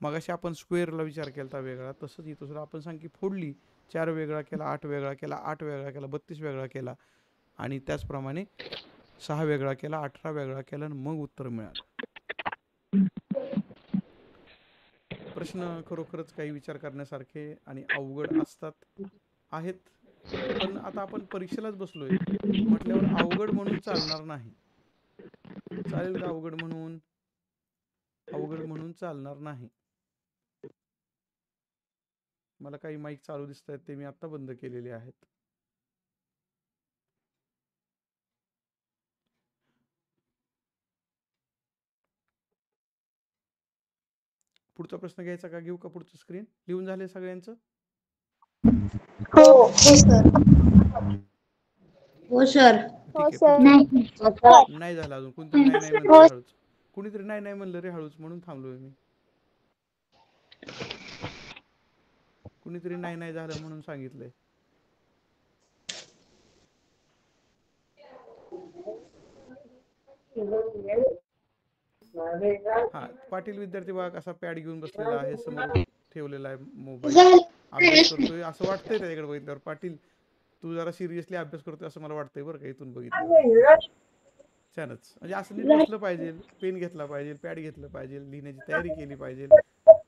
[SPEAKER 1] मगाशी आपण स्क्वेअरला विचार केला वेगळा, तसंच इथं सुद्धा आपण संख्या फोडली 4 वेगळा केला, 8 वेगळा केला, 8 वेगळा केला, 32 वेगळा केला आणि त्याचप्रमाणे 6 वेगळा केला, 18 वेगळा केला आणि मग उत्तर मिळालं. प्रश्न खरोखरच काही विचार करण्यासारखे आणि अवघड आहेत. पण आता आपण परीक्षेलाच बसलोय म्हटल्यावर अवघड म्हणून चालणार नाही. चालेल का अवघड म्हणून? अवघड म्हणून चालणार नाही. मला काही माईक चालू दिसत आहेत, ते मी आता बंद केलेले आहेत. पुढचा प्रश्न घ्यायचा का? घेऊ का पुढचं स्क्रीन? लिहून झाले सगळ्यांचं?
[SPEAKER 3] हो सर.
[SPEAKER 2] हो सर.
[SPEAKER 5] हो
[SPEAKER 1] ठीक
[SPEAKER 5] सर.
[SPEAKER 1] आहे. नाही झालं अजून. कोणतरी नाही नाही म्हणलं रे हळूच. कुणीतरी नाही नाही म्हणलं रे हळूच, म्हणून थांबलोय मी. कुणीतरी नाही नाही झालं म्हणून सांगितलंय. हा, पाटील विद्यार्थी बघा कसा पॅड घेऊन बसलेला आहे, समोर ठेवलेला आहे मोबाईल, अभ्यास करतोय असं वाटतंय त्याच्याकडे बघितल्यावर. पाटील तू जरा सिरियसली अभ्यास करतोय असं मला वाटतंय बरं का इथून बघितल्यावर. छानच. म्हणजे असं नीट बसलं पाहिजे, पेन घेतला पाहिजे, पॅड घेतलं पाहिजे, लिहिण्याची तयारी केली पाहिजे,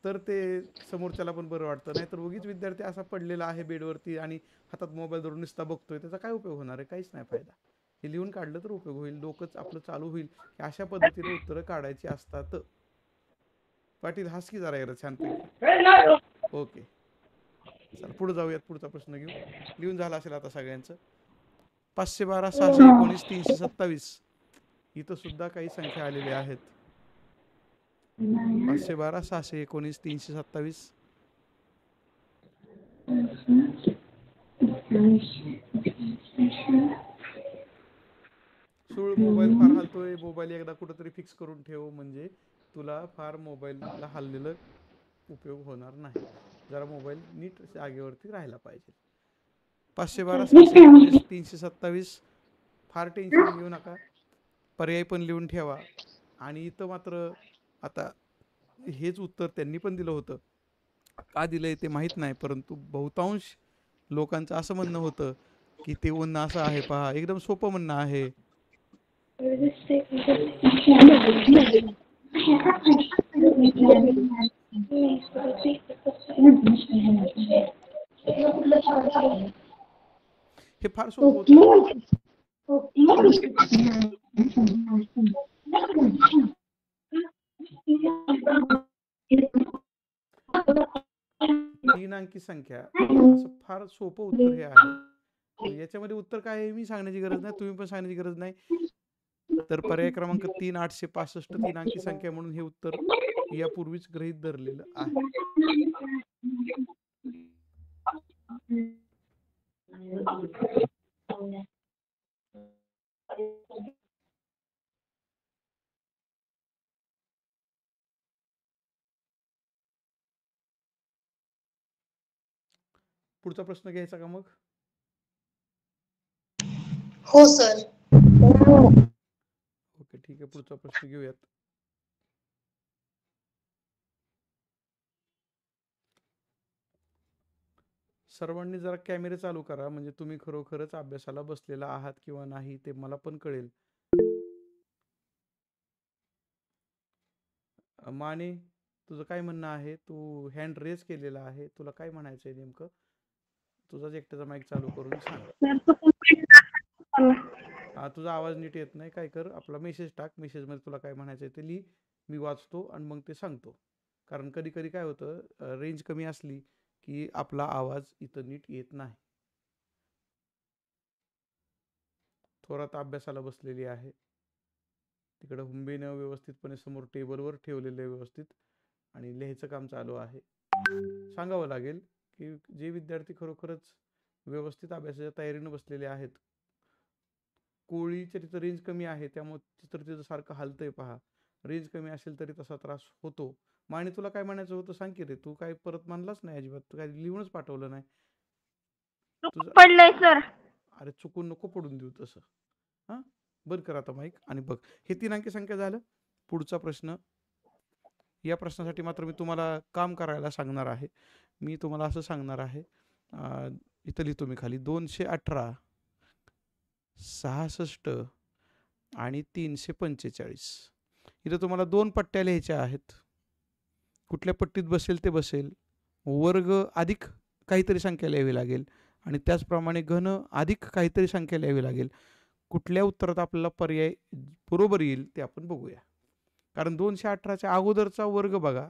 [SPEAKER 1] तर ते समोरच्याला पण बरं वाटतं. नाहीतर उगीच विद्यार्थी असा पडलेला आहे बेडवरती आणि हातात मोबाईल धरून नुसता बघतोय, त्याचा काय उपयोग होणार आहे? काहीच नाही फायदा. हे लिहून काढलं तर उपयोग होईल, डोकंच आपलं चालू होईल की अशा पद्धतीने उत्तरं काढायची असतात. पाटील हस की जरा छानपैकी. ओके, चला पुढे जाऊयात. पुढचा प्रश्न घेऊ. लिहून झाला असेल आता सगळ्यांचं. 512, 619, 327. इथं सुद्धा काही संख्या आलेल्या आहेत. 512, 619, 327. सूळ मोबाईल फार हलतोय. मोबाईल एकदा कुठंतरी फिक्स करून ठेव, म्हणजे तुला फार मोबाईलला हललेलं उपयोग होणार नाही. जरा मोबाईल नीट जागेवरती राहायला पाहिजे. 512, 619, 327. फार टेन्शन घेऊ नका, पर्याय पण लिहून ठेवा. आणि इथं मात्र आता हेच उत्तर त्यांनी पण दिलं होतं. का दिलंय ते माहीत नाही, परंतु बहुतांश लोकांचं असं म्हणणं होतं की ते म्हणणं असं आहे, पहा एकदम सोपं म्हणणं आहे. हे फार सोपं होतं. 3 अंकी संख्या, असं फार सोपं उत्तर हे आहे. याच्यामध्ये उत्तर काय आहे मी सांगण्याची गरज नाही, तुम्ही पण सांगण्याची गरज नाही. तर पर्याय क्रमांक 3, 865 3 अंकी संख्या म्हणून हे उत्तर यापूर्वीच गृहीत धरलेलं आहे. पुढचा प्रश्न घ्यायचा का मग?
[SPEAKER 3] हो सर.
[SPEAKER 1] ओके, ठीक आहे. पुढचा प्रश्न घेऊयात. सर्वांनी जरा कॅमेरे चालू करा, म्हणजे तुम्ही खरोखरच अभ्यासाला बसलेला आहात किंवा नाही ते मला पण कळेल. माने, तुझं काय म्हणणं आहे? तू हँड रेज केलेला आहे, तुला काय म्हणायचंय नेमकं? तुझाच एकट्याचा माईक चालू करून सांग. हा, तुझा आवाज नीट येत नाही. काय कर, आपला मेसेज टाक, मेसेजमध्ये तुला काय म्हणायचंय ते लिही, मी वाचतो आणि मग ते सांगतो. कारण कधी कधी काय होतं, रेंज कमी असली की आपला आवाज इथं नीट येत नाही. थोरात अभ्यासाला बसलेली आहे, तिकडं हुंबेनं व्यवस्थितपणे समोर टेबलवर ठेवलेले व्यवस्थित आणि लिहायचं काम चालू आहे. सांगावं लागेल की जे विद्यार्थी खरोखरच व्यवस्थित अभ्यासाच्या तयारीनं बसलेले आहेत, कोळीच्या तिथं रेंज कमी आहे त्यामुळे चित्र तिथं सारखं हलतंय. पहा, रेंज कमी असेल तरी तसा त्रास होतो. माने, तुला काय म्हणायचं होतं सांग की रे. तू काय परत म्हणलाच नाही अजिबात, तू काय लिहूनच पाठवलं नाही.
[SPEAKER 5] पडलंय सर.
[SPEAKER 1] अरे चुकून नको पडून देऊ तसं. हां, बंद कर आता माईक आणि बघ. हे 3 अंकी संख्या झालं. पुढचा प्रश्न. या प्रश्नासाठी मात्र मी तुम्हाला काम करायला सांगणार आहे. मी तुम्हाला असं सांगणार आहे, इथं लिहितो मी खाली 218, 66 आणि 345. इथं तुम्हाला 2 पट्ट्या लिहायच्या आहेत. कुठल्या पट्टीत बसेल ते बसेल. वर्ग अधिक काहीतरी संख्या लिहावी लागेल आणि त्याचप्रमाणे घन अधिक काहीतरी संख्या लिहावी लागेल. कुठल्या उत्तरात आपल्याला पर्याय बरोबर येईल ते आपण बघूया. कारण 218च्या अगोदरचा वर्ग बघा,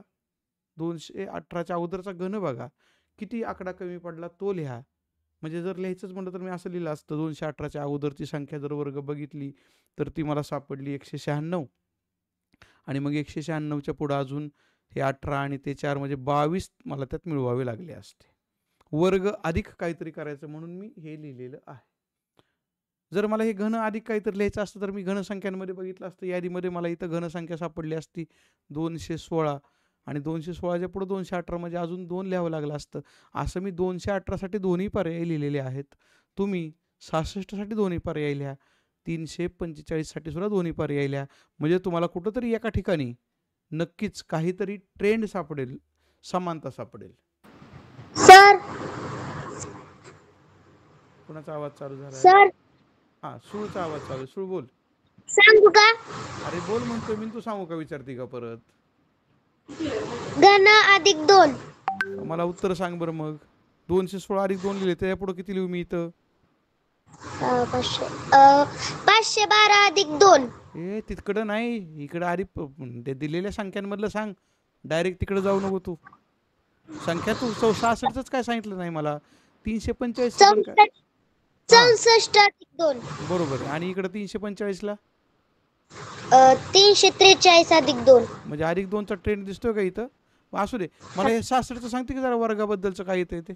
[SPEAKER 1] 218च्या अगोदरचा घन बघा, किती आकडा कमी पडला तो लिहा. म्हणजे जर लिहायचंच म्हटलं तर मी असं लिहिलं असतं, 218च्या अगोदरची संख्या जर वर्ग बघितली तर ती मला सापडली 196 आणि मग 196च्या पुढं अजून हे 18 आणि ते 4 म्हणजे 22 मला त्यात मिळवावे लागले असते. वर्ग अधिक काहीतरी करायचं म्हणून मी हे लिहिलेलं आहे. जर मला हे घन अधिक काहीतरी लिहायचं असतं तर मी घनसंख्यांमध्ये बघितलं असतं. यादीमध्ये मला इथं घनसंख्या सापडली असती 216 आणि 216च्या पुढे 218 म्हणजे अजून 2 लिहावं लागलं असतं. असं मी 218साठी दोन्ही पर्याय लिहिलेले आहेत. तुम्ही 66साठी दोन्ही पर्याय लिहा, 345साठी सुद्धा दोन्ही पर्याय लिहा. म्हणजे तुम्हाला कुठंतरी एका ठिकाणी नक्कीच काहीतरी ट्रेंड सापडेल, समानता सापडेल.
[SPEAKER 3] सर
[SPEAKER 1] कुणाचा आवाज चालू झाला?
[SPEAKER 3] सर
[SPEAKER 1] हा, सूळचा आवाज चालू. सूळ बोल.
[SPEAKER 3] सांगू का?
[SPEAKER 1] अरे बोल म्हणतोय मी, तू सांगू का विचारते का परत?
[SPEAKER 3] घन अधिक 2.
[SPEAKER 1] मला उत्तर सांग बरं मग. 216 अधिक 2 लिहिले, त्या पुढे किती लिहू मी इथं?
[SPEAKER 3] 512 अधिक 2.
[SPEAKER 1] तिकडं नाही, इकडं आधी ते दिलेल्या संख्यांमधलं सांग. डायरेक्ट तिकडे जाऊ नको तू. संख्या तू 66च काय सांगितलं नाही मला. 345
[SPEAKER 3] 64 अधिक 2.
[SPEAKER 1] बरोबर आहे. आणि इकडे 345ला
[SPEAKER 3] 343 अधिक 2.
[SPEAKER 1] म्हणजे अधिक 2चा ट्रेंड दिसतोय का इथं? असू दे, मला हे 66चं सांगते की जरा वर्गाबद्दलचं काय येतंय ते.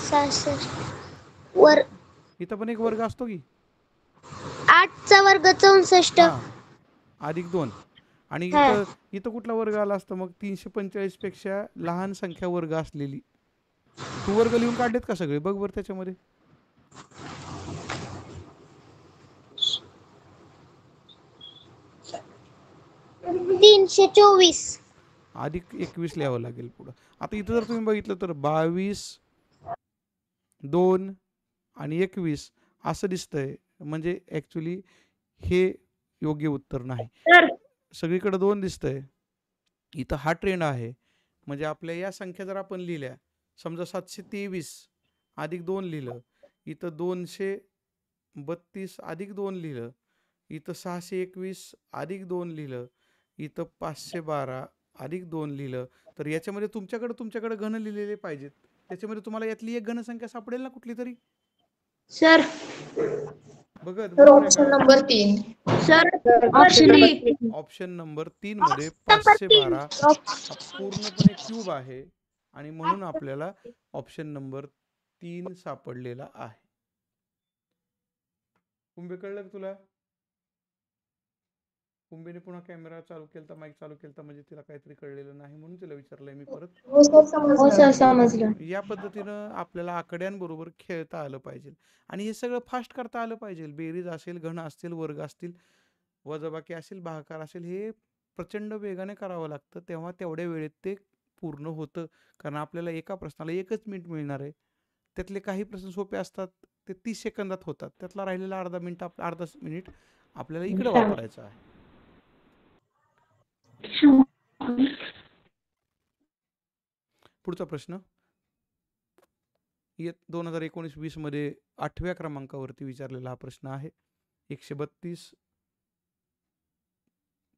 [SPEAKER 3] 66 वर
[SPEAKER 1] इथं पण एक वर्ग असतो की
[SPEAKER 3] 8चा वर्ग 64
[SPEAKER 1] अधिक 2 आणि इथं कुठला वर्ग आला असता मग? 345 पेक्षा लहान संख्या वर्ग असलेली. तू वर्ग लिहून काढलेत का सगळे? बघ बरं त्याच्यामध्ये.
[SPEAKER 3] तीनशे 24
[SPEAKER 1] अधिक 21 लिहावं लागेल पुढं. आता इथं जर तुम्ही बघितलं तर 22, 2 आणि 21 असं दिसतंय. म्हणजे ऍक्च्युली हे योग्य उत्तर नाही. सगळीकडे 2 दिसतंय. इथं हा ट्रेंड आहे. म्हणजे आपल्या या संख्या जर आपण लिहिल्या, समजा 723 अधिक 2 लिहिलं, इथं 232 अधिक 2 लिहिलं, इथं 621 अधिक 2 लिहिलं, इथं 512 अधिक 2 लिहिलं, तर याच्यामध्ये तुमच्याकडे घन लिहिलेले पाहिजेत. त्याच्यामध्ये तुम्हाला यातली एक घनसंख्या सापडेल ना कुठली तरी?
[SPEAKER 2] सर
[SPEAKER 1] बघत
[SPEAKER 3] option number 3.
[SPEAKER 2] Sir option
[SPEAKER 1] option number 3 मध्ये 512 हा पूर्णपणे क्यूब आहे आणि म्हणून आपल्याला ऑप्शन नंबर 3 सापडलेला आहे. कुंभे कळलं का तुला? कुंभेने पुन्हा कॅमेरा चालू केलता, माईक चालू केलता, म्हणजे तिला काहीतरी कळलेलं नाही म्हणून तिला विचारलंय मी परत.
[SPEAKER 2] हो सर समजलं.
[SPEAKER 1] या पद्धतीनं आपल्याला आकड्यांबरोबर खेळता आलं पाहिजे आणि हे सगळं फास्ट करता आलं पाहिजे. बेरीज असेल, घन असतील, वर्ग असतील, वजाबाकी असेल, भागाकार असेल, हे प्रचंड वेगाने करावं लागतं. तेव्हा तेवढ्या वेळेत ते पूर्ण होतं. कारण आपल्याला एका प्रश्नाला 1च मिनिट मिळणार आहे. त्यातले काही प्रश्न सोपे असतात, ते 30 सेकंदात होतात. त्यातला राहिलेला अर्धा मिनिट आपल्याला इकडे वापरायचा आहे. पुढचा प्रश्न 2019-20 मध्ये 8व्या क्रमांकावरती विचारलेला हा प्रश्न आहे. 132,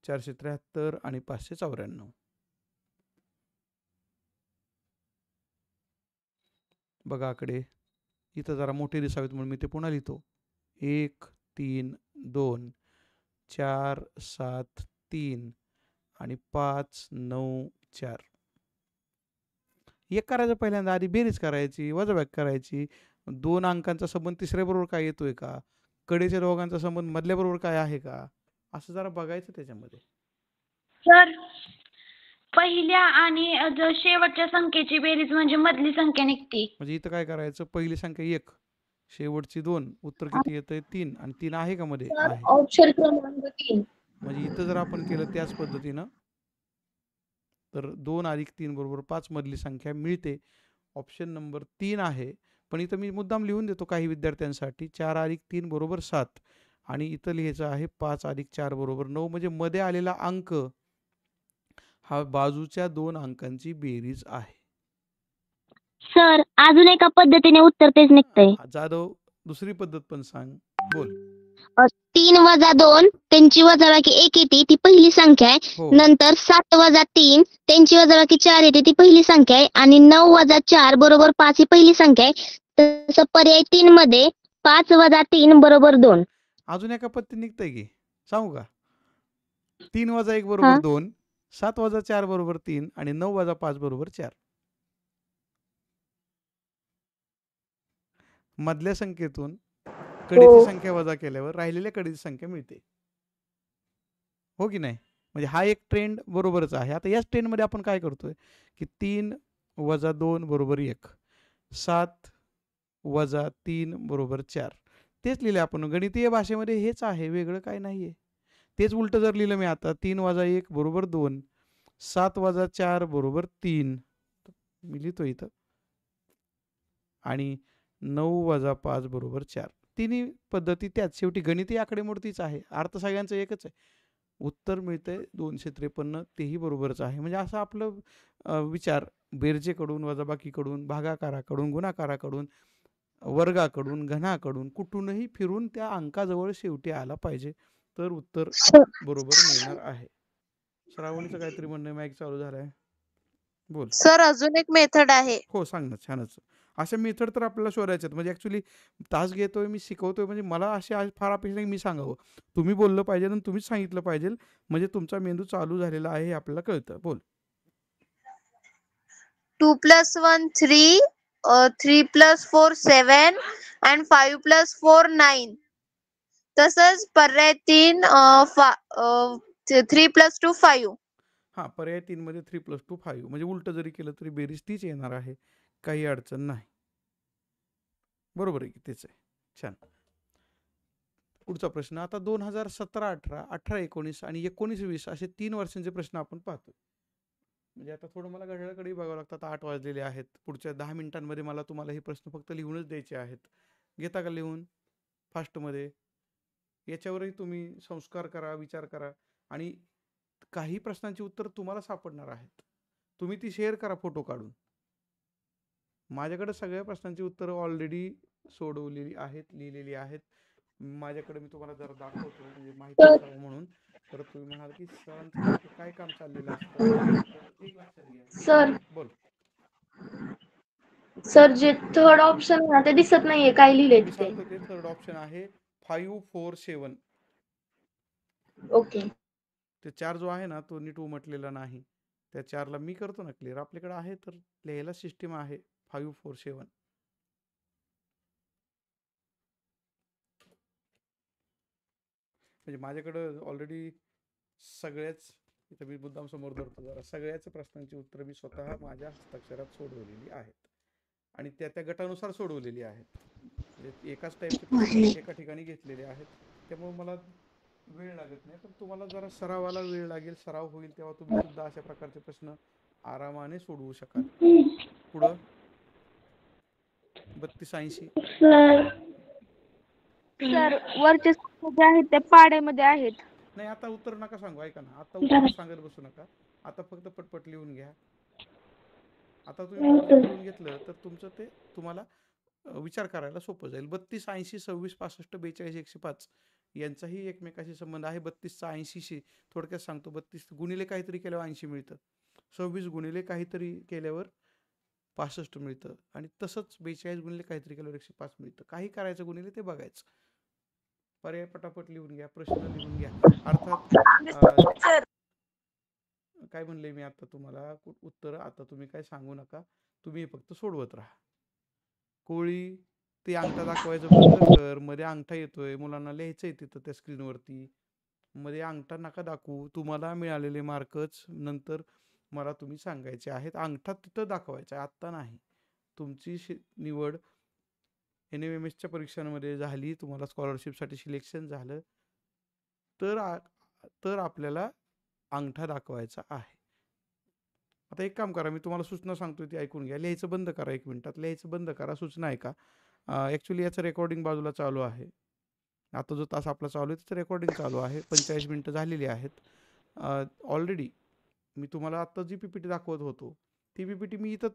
[SPEAKER 1] 473 आणि 594. बघा आकडे इथं जरा मोठे दिसावेत म्हणून मी ते पुन्हा लिहितो. 1 3 2 4 7 3 आणि 5 9 4. एक करायचं पहिल्यांदा, आधी बेरीज करायची, वजाबाकी करायची. 2 अंकांचा संबंध तिसऱ्या बरोबर काय येतोय का, कडेच्या दोघांचा संबंध मधल्या बरोबर काय आहे का, असं जरा बघायचं त्याच्यामध्ये.
[SPEAKER 5] सर पहिल्या आणि शेवटच्या संख्येची बेरीज म्हणजे मधली संख्या निघते.
[SPEAKER 1] म्हणजे इथं काय करायचं, पहिली संख्या 1, शेवटची 2, उत्तर किती येतंय 3 आणि 3 आहे का मध्ये? आहे.
[SPEAKER 2] ऑप्शन क्रमांक 3.
[SPEAKER 1] म्हणजे इथं जर आपण केलं त्याच पद्धतीनं तर 2 अधिक 3 बरोबर 5 मधली संख्या मिळते. ऑप्शन नंबर 3 आहे. पण इथं मी मुद्दाम लिहून देतो काही विद्यार्थ्यांसाठी. 4 अधिक 3 बरोबर 7 आणि इथं लिहायचं आहे 5 अधिक 4 बरोबर 9. म्हणजे मध्ये आलेला अंक हा बाजूच्या 2 अंकांची बेरीज आहे.
[SPEAKER 4] सर अजून एका पद्धतीने उत्तर तेच निघतंय.
[SPEAKER 1] जाधव दुसरी पद्धत पण सांग. बोल.
[SPEAKER 4] 3 वजा 2 त्यांची वजाबाकी 1 येते ती पहिली संख्या आहे.
[SPEAKER 1] हो.
[SPEAKER 4] नंतर 7 वजा 3 त्यांची वजाबाकी 4 येते ती पहिली संख्या आहे. आणि 9 वजा 4 बरोबर 5 ही पहिली संख्या आहे. तसं पर्याय 3 मध्ये 5 वजा 3 बरोबर 2.
[SPEAKER 1] अजून एका पद्धती निघतंय की सांगू का? 3 वजा 1 बरोबर 2, 7 वजा 4 बरोबर 3 आणि 9 वजा 5 बरोबर 4. मधल्या संख्येतून कडीची संख्या वजा केल्यावर राहिलेल्या कडीची संख्या मिळते. हो की नाही? म्हणजे हा एक ट्रेंड बरोबरच आहे. आता याच ट्रेंडमध्ये आपण काय करतोय की 3 वजा 2 बरोबर 1, 7 वजा 3 बरोबर 4. तेच लिहिले आपण. गणितीय भाषेमध्ये हेच आहे, वेगळं काय नाहीये. तेच उलट जर लिहिलं मी आता 3 वजा 1 बरोबर 2, 7 वजा 4 बरोबर 3 मी लिहितो इथं आणि 9 वजा 5 बरोबर 4. तिन्ही पद्धती त्याच. शेवटी गणितीय आकडेमोड आहे. अर्थ सगळ्यांचा एकच आहे. उत्तर मिळतंय 253, तेही बरोबरच आहे. म्हणजे असं आपलं विचार बेरजेकडून, वजाबाकीकडून, भागाकाराकडून, गुणाकाराकडून, वर्गाकडून, घनाकडून कुठूनही फिरून त्या अंकाजवळ शेवटी आला पाहिजे, तर उत्तर बरोबर मिळणार आहे. श्रावणीचं काहीतरी म्हणणं, माईक चालू झालाय. बोल.
[SPEAKER 6] सर अजून एक मेथड आहे.
[SPEAKER 1] हो सांग ना. छानच. अशा मेथड तर आपल्याला शोधायचे आहेत. म्हणजे ऍक्च्युली तास घेतोय मी, शिकवतोय, म्हणजे मला असे फार अपेक्षा नाही मी सांगावं. तुम्ही बोललं पाहिजे आणि तुम्हीच सांगितलं पाहिजे, म्हणजे तुमचा मेंदू चालू झालेला आहे हे आपल्याला कळतं. बोल.
[SPEAKER 6] 2 + 1 3, 3 + 4 7 and 5 + 4 9. तसंच पर्याय 3 3 + 2 5.
[SPEAKER 1] हा, पर्याय 3 मध्ये 3 + 2 5. म्हणजे उलट जरी केलं तरी बेरीज तीच येणार आहे. काही अडचण नाही. बरोबर आहे की? तेच आहे. छान. पुढचा प्रश्न. आता 2017-18, 18-19 आणि 19-20 असे 3 वर्षांचे प्रश्न आपण पाहतो. म्हणजे आता थोडं मला घड्याळाकडे बघावं लागतं. आता 8 वाजलेले आहेत. पुढच्या 10 मिनिटांमध्ये मला तुम्हाला हे प्रश्न फक्त लिहूनच द्यायचे आहेत. घेता का लिहून फास्टमध्ये? याच्यावरही तुम्ही संस्कार करा, विचार करा आणि काही प्रश्नांची उत्तर तुम्हाला सापडणार आहेत. तुम्ही ती शेअर करा फोटो काढून. माझ्याकडे सगळ्या प्रश्नांची उत्तरं ऑलरेडी सोडवलेली आहेत, लिहिलेली आहेत. माझ्याकडे मी तुम्हाला जरा दाखवतो म्हणजे माहिती असावं म्हणून. तर तुम्ही म्हणाल की सरांचं नेमकं काय काम चाललेलं असतं, तर एक लक्षात घ्या.
[SPEAKER 2] सर
[SPEAKER 1] बोल.
[SPEAKER 2] सर जे थर्ड ऑप्शन ना ते दिसत नाहीये काय लिहिलंय
[SPEAKER 1] मी
[SPEAKER 2] ते.
[SPEAKER 1] सांगतो ते थर्ड ऑप्शन आहे 5 4 7.
[SPEAKER 2] ओके.
[SPEAKER 1] ते 4 जो आहे ना तो नीट उमटलेला नाही. त्या 4ला मी करतो ना क्लिअर. आपल्याकडे आहे तर लिहायला सिस्टीम आहे 5 4 7. म्हणजे माझ्याकडं ऑलरेडी सगळ्याच, इथं मी मुद्दाम समोर धरतो जरा, सगळ्याच प्रश्नांची उत्तरं मी स्वतः माझ्या हस्ताक्षरात सोडवलेली आहेत आणि त्या त्या गटानुसार सोडवलेली आहेत. म्हणजे एकाच टाईपचे प्रश्न एका ठिकाणी घेतलेले आहेत. त्यामुळे मला वेळ लागत नाही. पण तुम्हाला जरा सरावाला वेळ लागेल, सराव होईल तेव्हा तुम्ही सुद्धा अशा प्रकारचे प्रश्न आरामाने सोडवू शकाल. पुढं 3280.
[SPEAKER 5] सर वरचे जे आहेत ते पाड्यामध्ये आहेत.
[SPEAKER 1] नाही, आता उत्तर नका सांगू. ऐका ना, आता उत्तर सांगत बसू नका. आता फक्त पटपट लिहून घ्या. आता तुम्ही पटपट लिहून घेतलं तर तुमचं ते तुम्हाला विचार करायला सोपं जाईल. 32 80 26 65 42 105 यांचाही एकमेकाशी संबंध आहे. 32चा 80शी थोडक्यात सांगतो. 32 गुणिले काहीतरी केल्यावर 80 मिळतं. 26 गुणिले काहीतरी केल्यावर 65 मिळतं आणि तसंच 42 गुणिले काहीतरी केल्यावर 105 मिळतं. काही करायचं गुणिले ते बघायचं. पर्याय पटापट लिहून घ्या, प्रश्न लिहून घ्या. अर्थात काय म्हणले मी आता तुम्हाला, उत्तर आता तुम्ही काय सांगू नका, तुम्ही फक्त सोडवत राहा. कोळी ते अंगठा दाखवायचं बंद कर. मध्ये अंगठा येतोय, मुलांना लिहायचंय तिथं त्या स्क्रीनवरती. मध्ये अंगठा नका दाखवू. तुम्हाला मिळालेले मार्कच नंतर मला तुम्ही सांगायचे आहेत. अंगठा तिथं दाखवायचा आहे, आत्ता नाही. तुमची निवड NMMSच्या परीक्षांमध्ये झाली, तुम्हाला स्कॉलरशिपसाठी सिलेक्शन झालं तर आपल्याला अंगठा दाखवायचा आहे. आता एक काम करा, मी तुम्हाला सूचना सांगतोय ती ऐकून घ्या. लिहायचं बंद करा, 1 मिनिटात लिहायचं बंद करा, सूचना ऐका. ॲक्च्युली याचं रेकॉर्डिंग बाजूला चालू आहे. आता जो तास आपला चालू आहे त्याचं रेकॉर्डिंग चालू आहे. 45 मिनिटं झालेली आहेत. ऑलरेडी मी तुम्हाला आत्ता जी PPT दाखवत होतो ती PPT मी इथं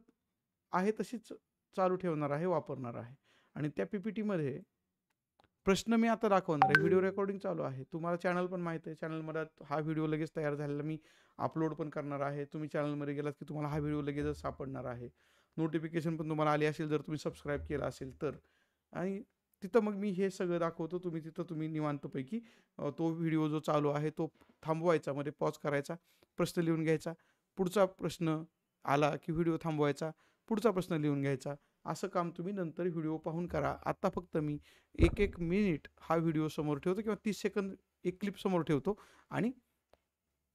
[SPEAKER 1] आहे तशीच चालू ठेवणार आहे, वापरणार आहे. आणि त्या PPTमध्ये प्रश्न मी आता दाखवणार आहे. व्हिडिओ रेकॉर्डिंग चालू आहे. तुम्हाला चॅनल पण माहीत आहे. चॅनलमध्ये हा व्हिडिओ लगेच तयार झालेला मी अपलोड पण करणार आहे. तुम्ही चॅनलमध्ये गेलात की तुम्हाला हा व्हिडिओ लगेचच सापडणार आहे. नोटिफिकेशन पण तुम्हाला आली असेल जर तुम्ही सबस्क्राईब केला असेल तर. आणि तिथं मग मी हे सगळं दाखवतो. तुम्ही निवांतपैकी तो व्हिडिओ जो चालू आहे तो थांबवायचा, मध्ये पॉज करायचा, प्रश्न लिहून घ्यायचा, पुढचा प्रश्न आला की व्हिडिओ थांबवायचा, पुढचा प्रश्न लिहून घ्यायचा. असं काम तुम्ही नंतर व्हिडिओ पाहून करा. आता फक्त मी 1 मिनिट हा व्हिडिओ समोर ठेवतो किंवा 30 सेकंद एक क्लिप समोर ठेवतो आणि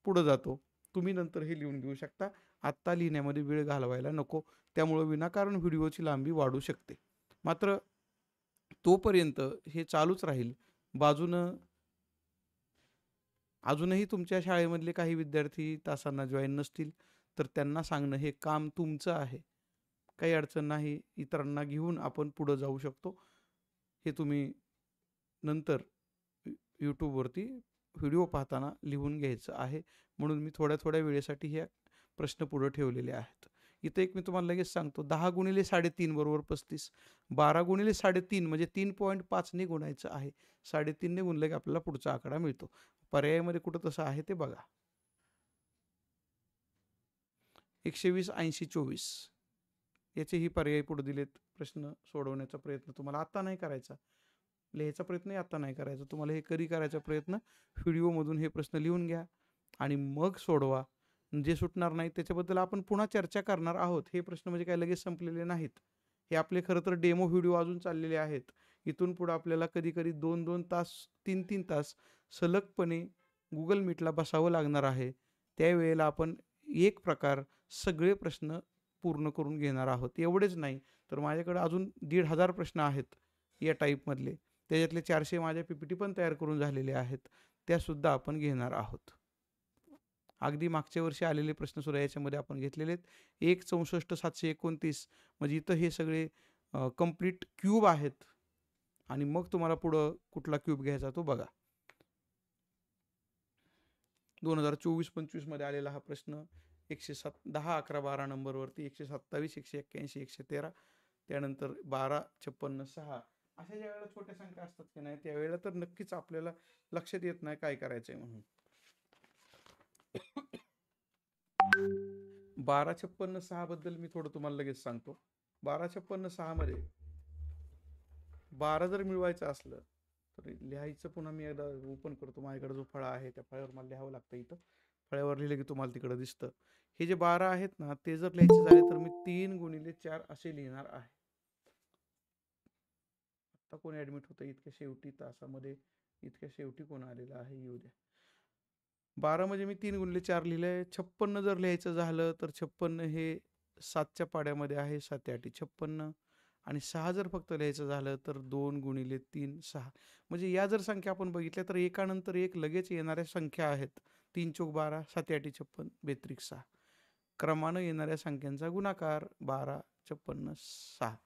[SPEAKER 1] पुढं जातो. तुम्ही नंतर हे लिहून घेऊ शकता. आत्ता लिहिण्यामध्ये वेळ घालवायला नको, त्यामुळं विनाकारण व्हिडिओची लांबी वाढू शकते. मात्र तोपर्यंत हे चालूच राहील. बाजूनं अजूनही तुमच्या शाळेमधले काही विद्यार्थी तासांना जॉईन नसतील तर त्यांना सांगणं हे काम तुमचं आहे. काही अडचण नाही, इतरांना घेऊन आपण पुढं जाऊ शकतो. हे तुम्ही नंतर यूट्यूबवरती व्हिडिओ पाहताना लिहून घ्यायचं आहे. म्हणून मी थोड्या वेळेसाठी हे प्रश्न पुढं ठेवलेले आहेत. इथं एक मी तुम्हाला लगेच सांगतो. 10 गुणिले 3.5 बरोबर 35. 12 गुणिले 3.5 म्हणजे 3.5 ने गुणायचं आहे. 3.5 ने गुणलं की आपल्याला पुढचा आकडा मिळतो. पर्यायामध्ये कुठं तसं आहे ते बघा. 120 80 24 याचेही पर्याय पुढे दिलेत. प्रश्न सोडवण्याचा प्रयत्न तुम्हाला आता नाही करायचा, लिहायचा प्रयत्नही आता नाही करायचा. तुम्हाला हे कधी करायचा प्रयत्न, व्हिडिओमधून हे प्रश्न लिहून घ्या आणि मग सोडवा. जे सुटणार नाही त्याच्याबद्दल आपण पुन्हा चर्चा करणार आहोत. हे प्रश्न म्हणजे काय लगेच संपलेले नाहीत. हे आपले खरं तर डेमो व्हिडिओ अजून चाललेले आहेत. इथून पुढे आपल्याला कधी 2-2 तास 3-3 तास सलगपणे गुगल मीटला बसावं लागणार आहे. त्यावेळेला आपण एक प्रकार सगळे प्रश्न पूर्ण करून घेणार आहोत. एवढेच नाही तर माझ्याकडे अजून 1,500 प्रश्न आहेत या टाईपमधले. त्याच्यातले 400 माझ्या PPT पण तयार करून झालेले आहेत. त्यासुद्धा आपण घेणार आहोत. अगदी मागच्या वर्षी आलेले प्रश्नसुद्धा याच्यामध्ये आपण घेतलेले आहेत. 1/64,729 म्हणजे इथं हे सगळे कंप्लीट क्यूब आहेत. आणि मग तुम्हाला पुढं कुठला क्यूब घ्यायचा तो बघा. 2024-25 मध्ये आलेला हा प्रश्न 10, 11, 12 नंबरवरती 127, 181, 113, त्यानंतर 12, 56, 6 अशा ज्या वेळेला छोट्या संख्या असतात की नाही त्यावेळेला तर नक्कीच आपल्याला लक्षात येत नाही काय करायचंय म्हणून. 12, 56, 6 बद्दल मी थोडं तुम्हाला लगेच सांगतो. 12, 56, 6 मध्ये 12 जर मिळवायचं असलं तर लिहायचं. पुन्हा मी एकदा ओपन करतो. माझ्याकडे जो फळा आहे त्या फळ्यावर मला लिहावं लागतं. इथं फळ्यावर लिहिलं की तुम्हाला तिकडं दिसतं. हे जे 12 आहेत ना ते जर लिहायचे झाले तर मी 3 गुणिले 4 असे लिहिणार आहे. आता कोण ऍडमिट होतं इतक्या शेवटी तासामध्ये, इतक्या शेवटी कोण आलेलं आहे येऊ द्या. 12 म्हणजे मी 3 गुणिले 4 लिहिलंय. 56 जर लिहायचं झालं तर 56 हे 7च्या पाड्यामध्ये आहे. 7 8 56. आणि 6 जर फक्त लिहायचं झालं तर 2 गुणिले 3 6. म्हणजे या जर संख्या आपण बघितल्या तर एकानंतर एक लगेच येणाऱ्या संख्या आहेत. 3 चौक 12, 7 8 56, 32 6. क्रमानं येणाऱ्या संख्यांचा गुणाकार 12, 56, 6.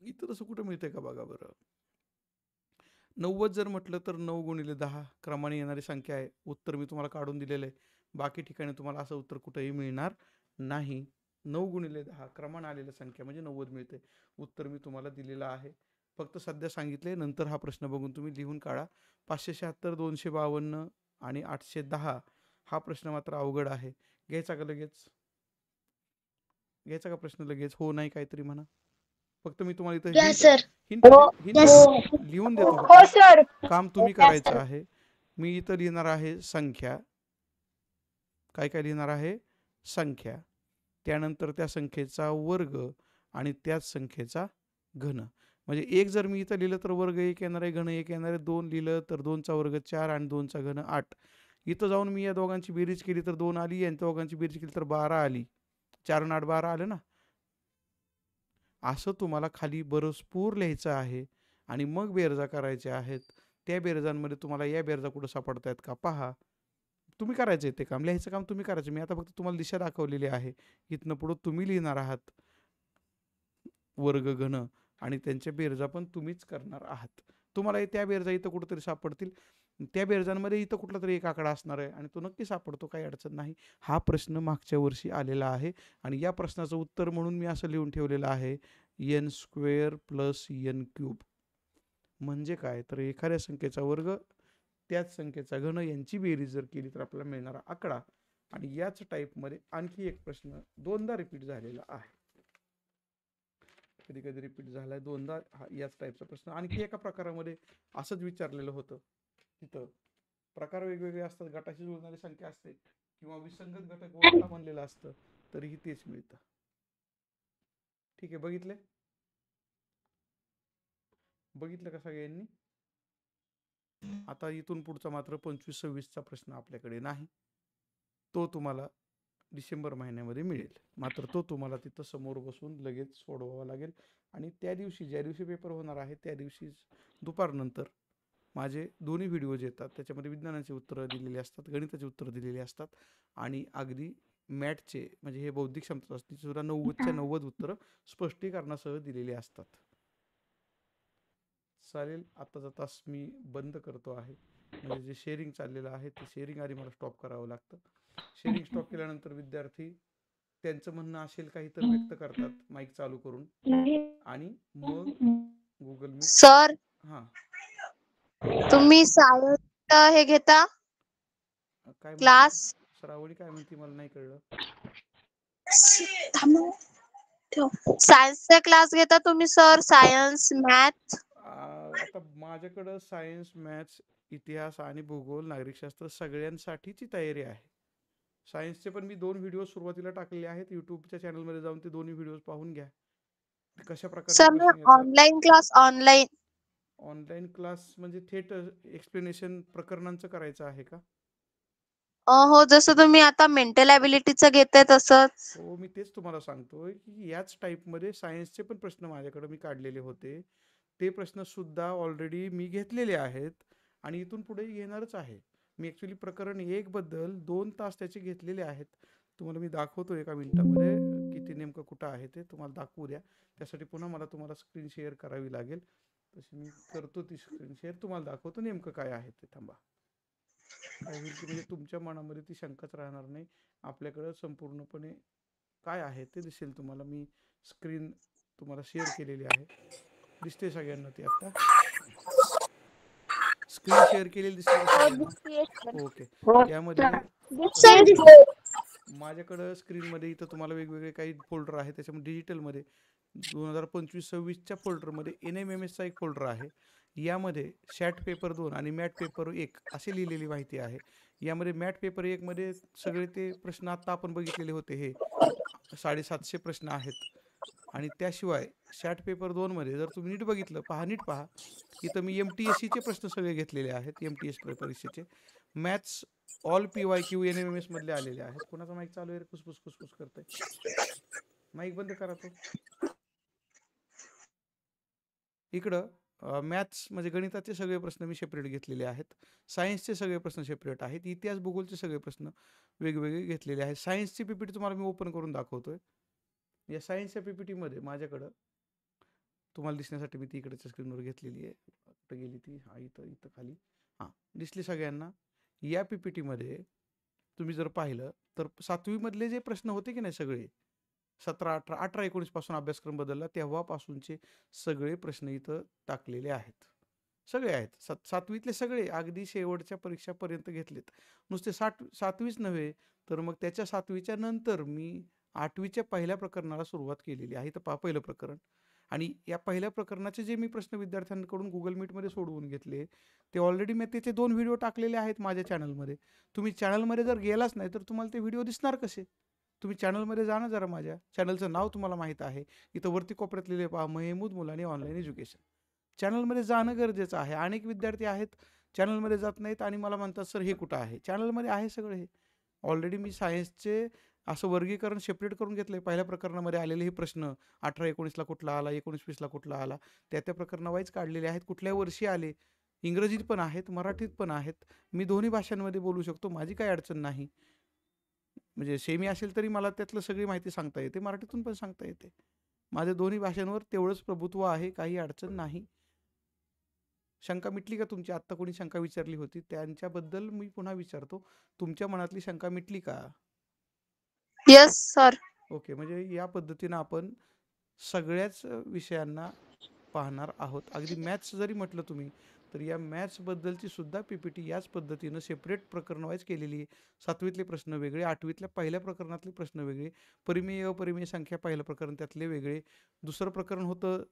[SPEAKER 1] इथं तसं कुठं मिळतंय का बघा बरं. 90 जर म्हटलं तर 9 गुणिले 10 क्रमाने येणारी संख्या आहे. उत्तर मी तुम्हाला काढून दिलेलं आहे. बाकी ठिकाणी तुम्हाला असं उत्तर कुठेही मिळणार नाही. 9 गुणिले 10 क्रमाने आलेल्या संख्या म्हणजे 90 मिळते. उत्तर मी तुम्हाला दिलेलं आहे. फक्त सध्या सांगितले. नंतर हा प्रश्न बघून तुम्ही लिहून काढा. 576, 252 आणि 810 हा प्रश्न मात्र अवघड आहे. घ्यायचा का लगेच? घ्यायचा का प्रश्न लगेच? हो नाही काहीतरी म्हणा. फक्त मी तुम्हाला इथं हिंट लिहून देतो.
[SPEAKER 5] हो सर.
[SPEAKER 1] काम तुम्ही करायचं आहे. मी इथं लिहिणार आहे संख्या. काय लिहिणार आहे? संख्या. त्यानंतर त्या संख्येचा वर्ग आणि त्याच संख्येचा घन. म्हणजे 1 जर मी इथं लिहिलं तर वर्ग 1 येणार आहे, घन 1 येणार आहे. 2 लिहिलं तर 2चा वर्ग 4 आणि 2चा घन 8. इथं जाऊन मी या दोघांची बेरीज केली तर 2 आली, या दोघांची बेरीज केली तर 12 आली. 4 आणि 8 12 आलं ना. असं तुम्हाला खाली बरसपूर लिहायचं आहे आणि मग बेरजा करायच्या आहेत. त्या बेरजांमध्ये तुम्हाला या बेरजा कुठं सापडतायत का पहा. तुम्ही करायचं ते काम, लिहायचं काम तुम्ही करायचं. मी आता फक्त तुम्हाला दिशा दाखवलेली आहे. इथनं पुढं तुम्ही लिहिणार आहात वर्ग घन आणि त्यांच्या बेरजा पण तुम्हीच करणार आहात. तुम्हाला त्या बेरजा इथं कुठेतरी सापडतील. त्या बेरजांमध्ये इथं कुठला तरी एक आकडा असणार आहे आणि तो नक्की सापडतो, काही अडचण नाही. हा प्रश्न मागच्या वर्षी आलेला आहे आणि या प्रश्नाचं उत्तर म्हणून मी असं लिहून ठेवलेलं आहे n² + n³. म्हणजे काय तर एखाद्या संख्येचा वर्ग त्याच संख्येचा घन यांची बेरीज जर केली तर आपल्याला मिळणारा आकडा. आणि याच टाईपमध्ये आणखी एक प्रश्न दोनदा रिपीट झालेला आहे, कधी कधी रिपीट झालाय दोनदा याच टाईपचा प्रश्न. आणखी एका प्रकारामध्ये असंच विचारलेलं होतं. तिथं प्रकार वेगवेगळे असतात, गटाशी जुळणारी संख्या असते किंवा विसंगत घटक वगळता म्हणलेलं असतं, तरीही तेच मिळतं. ठीक आहे, बघितलं का सगळ्यांनी? आता इथून पुढचा मात्र 25-26चा प्रश्न आपल्याकडे नाही, तो तुम्हाला डिसेंबर महिन्यामध्ये मिळेल. मात्र तो तुम्हाला तिथं समोर बसून लगेच सोडवावा लागेल. आणि त्या दिवशी ज्या दिवशी पेपर होणार आहे त्या दिवशी दुपारनंतर माझे दोन्ही व्हिडिओज येतात. त्याच्यामध्ये विज्ञानाची उत्तरं दिलेली असतात, गणिताची उत्तरं दिलेली असतात आणि अगदी मॅथचे म्हणजे हे बौद्धिक क्षमता असते सुद्धा 90च्या 90 उत्तरं स्पष्टीकरणासह दिलेली असतात. चालेल, आताचा तास मी बंद करतो आहे. म्हणजे जे शेअरिंग चाललेलं आहे ते शेअरिंग आधी मला स्टॉप करावं लागतं. शेअरिंग स्टॉप केल्यानंतर विद्यार्थी त्यांचं म्हणणं असेल काही तर व्यक्त करतात माईक चालू करून आणि मग गुगल मीट.
[SPEAKER 6] सर
[SPEAKER 1] हा,
[SPEAKER 6] तुम्ही सायन्स हे घेता
[SPEAKER 1] काय
[SPEAKER 6] क्लास?
[SPEAKER 1] श्रावणी काय म्हणते मला नाही कळलं.
[SPEAKER 6] सायन्सचा क्लास घेता तुम्ही सर? Science, math?
[SPEAKER 1] आता माझ्याकडं सायन्स, मॅथ्स, इतिहास आणि भूगोल, नागरिकशास्त्र सगळ्यांसाठीची तयारी आहे. सायन्सचे पण मी 2 व्हिडिओ सुरुवातीला टाकलेले आहेत. युट्यूबच्या चॅनलमध्ये जाऊन ते दोन्ही व्हिडिओ पाहून घ्या. कशा प्रकारचे
[SPEAKER 6] सर
[SPEAKER 1] प्रश्न येतात.
[SPEAKER 6] ऑनलाईन क्लास
[SPEAKER 1] ऑनलाईन क्लास म्हणजे थेट एक्सप्लेनेशन प्रकरणांचं करायचं आहे का?
[SPEAKER 6] हो, जसं तुम्ही आता मेंटल ॲबिलिटीचं घेताय तसंच.
[SPEAKER 1] हो, मी तेच तुम्हाला सांगतोय की याच टाईपमध्ये सायन्सचे पण प्रश्न माझ्याकडे मी काढलेले होते. ते प्रश्न सुद्धा ऑलरेडी मी घेतलेले आहेत आणि इथून पुढेही घेणारच आहे. मी ॲक्च्युली प्रकरण 1 बद्दल 2 तास त्याचे घेतलेले आहेत. तुम्हाला मी दाखवतो एका मिनिटामध्ये किती नेमकं कुठं आहे ते तुम्हाला दाखवू द्या. त्यासाठी पुन्हा मला तुम्हाला स्क्रीन शेअर करावी लागेल. तशी मी करतो ती स्क्रीन शेअर, तुम्हाला दाखवतो नेमकं काय आहे ते. थांबा. काय होईल की म्हणजे तुमच्या मनामध्ये ती शंकाच राहणार नाही. आपल्याकडं संपूर्णपणे काय आहे ते दिसेल तुम्हाला. मी स्क्रीन तुम्हाला शेअर केलेली आहे, दिसते सगळ्यांना ती आता? स्क्रीन शेअर केलेली दिसते सगळ्यांना? ओके. यामध्ये माझ्याकडं स्क्रीनमध्ये इथं तुम्हाला वेगवेगळे काही फोल्डर आहे. त्याच्यामध्ये डिजिटलमध्ये 2025-26च्या फोल्डरमध्ये NMMSचा एक फोल्डर आहे. यामध्ये शॅट पेपर 2 आणि मॅट पेपर 1 अशी लिहिलेली माहिती आहे. यामध्ये मॅट पेपर 1 मध्ये सगळे ते प्रश्न आता आपण बघितलेले होते, हे 750 प्रश्न आहेत. आणि त्याशिवाय शॅट पेपर 2 मध्ये जर तुम्ही नीट बघितलं, नीट पहा, इथं मी MTSCचे प्रश्न सगळे घेतलेले आहेत. MTS परीक्षेचे मॅथ्स ऑल PYQ NMMS मधले आलेले आहेत. कोणाचा माईक चालू आहे? खुसफुस करतोय. माईक बंद करा तो. इकडं मॅथ्स म्हणजे गणिताचे सगळे प्रश्न मी सेपरेट घेतलेले आहेत. सायन्सचे सगळे प्रश्न सेपरेट आहेत. इतिहास भूगोलचे सगळे प्रश्न वेगवेगळे घेतलेले आहेत. सायन्सची PPT तुम्हाला मी ओपन करून दाखवतोय. या सायन्सच्या PPT मध्ये माझ्याकडं तुम्हाला दिसण्यासाठी मी ती इकडच्या स्क्रीनवर घेतलेली आहे. कुठं गेली ती? हा, इथं खाली. हां, दिसली सगळ्यांना? या PPT मध्ये तुम्ही जर पाहिलं तर 7वी मधले जे प्रश्न होते की नाही सगळे 17, 18, 19 पासून अभ्यासक्रम बदलला तेव्हापासूनचे सगळे प्रश्न इथं टाकलेले आहेत. सगळे आहेत. 7वीतले सगळे अगदी शेवटच्या परीक्षापर्यंत घेतलेत. नुसते 7वीच नव्हे तर मग त्याच्या 7वीच्या नंतर मी 8वीच्या पहिल्या प्रकरणाला सुरुवात केलेली आहे. तर पहा पहिलं प्रकरण. आणि या पहिल्या प्रकरणाचे जे मी प्रश्न विद्यार्थ्यांकडून गुगल मीटमध्ये सोडवून घेतले ते ऑलरेडी मी त्याचे 2 व्हिडिओ टाकलेले आहेत माझ्या चॅनलमध्ये. तुम्ही चॅनलमध्ये जर गेलाच नाही तर तुम्हाला ते व्हिडिओ दिसणार कसे? तुम्ही चॅनलमध्ये जा ना जरा. माझ्या चॅनलचं नाव तुम्हाला माहीत आहे, इथं वरती कोपऱ्यात लिहिले पहा, महमूद मुलानी ऑनलाईन एज्युकेशन. चॅनलमध्ये जाणं गरजेचं आहे. अनेक विद्यार्थी आहेत चॅनलमध्ये जात नाहीत आणि मला म्हणतात सर हे कुठं आहे? चॅनलमध्ये आहे सगळं. हे ऑलरेडी मी सायन्सचे असं वर्गीकरण सेपरेट करून घेतलंय. पहिल्या प्रकरणामध्ये आलेले हे प्रश्न 18-19ला कुठला आला, 19-20ला कुठला आला, त्या प्रकरणावाईज काढलेले आहेत. कुठल्या वर्षी आले इंग्रजीत पण आहेत, मराठीत पण आहेत. मी दोन्ही भाषांमध्ये बोलू शकतो, माझी काही अडचण नाही. म्हणजे सेमी असेल तरी मला त्यातलं सगळी माहिती सांगता येते, मराठीतून पण सांगता येते. माझे दोन्ही भाषांवर तेवढंच प्रभुत्व आहे, काही अडचण नाही. शंका मिटली का तुमची? आत्ता कोणी शंका विचारली होती त्यांच्याबद्दल मी पुन्हा विचारतो, तुमच्या मनातली शंका मिटली का?
[SPEAKER 6] Yes sir.
[SPEAKER 1] ओके, म्हणजे या पद्धतीनं आपण सगळ्याच विषयांना पाहणार आहोत. अगदी मॅथ्स जरी म्हटलं तुम्ही तर या मॅथ्सबद्दलची सुद्धा PPT याच पद्धतीनं सेपरेट प्रकरण वाईज केलेली आहे. 7वीतले प्रश्न वेगळे, 8वीतल्या पहिल्या प्रकरणातले प्रश्न वेगळे, परिमेय अपरिमेय संख्या पहिलं प्रकरण त्यातले वेगळे, दुसरं प्रकरण होतं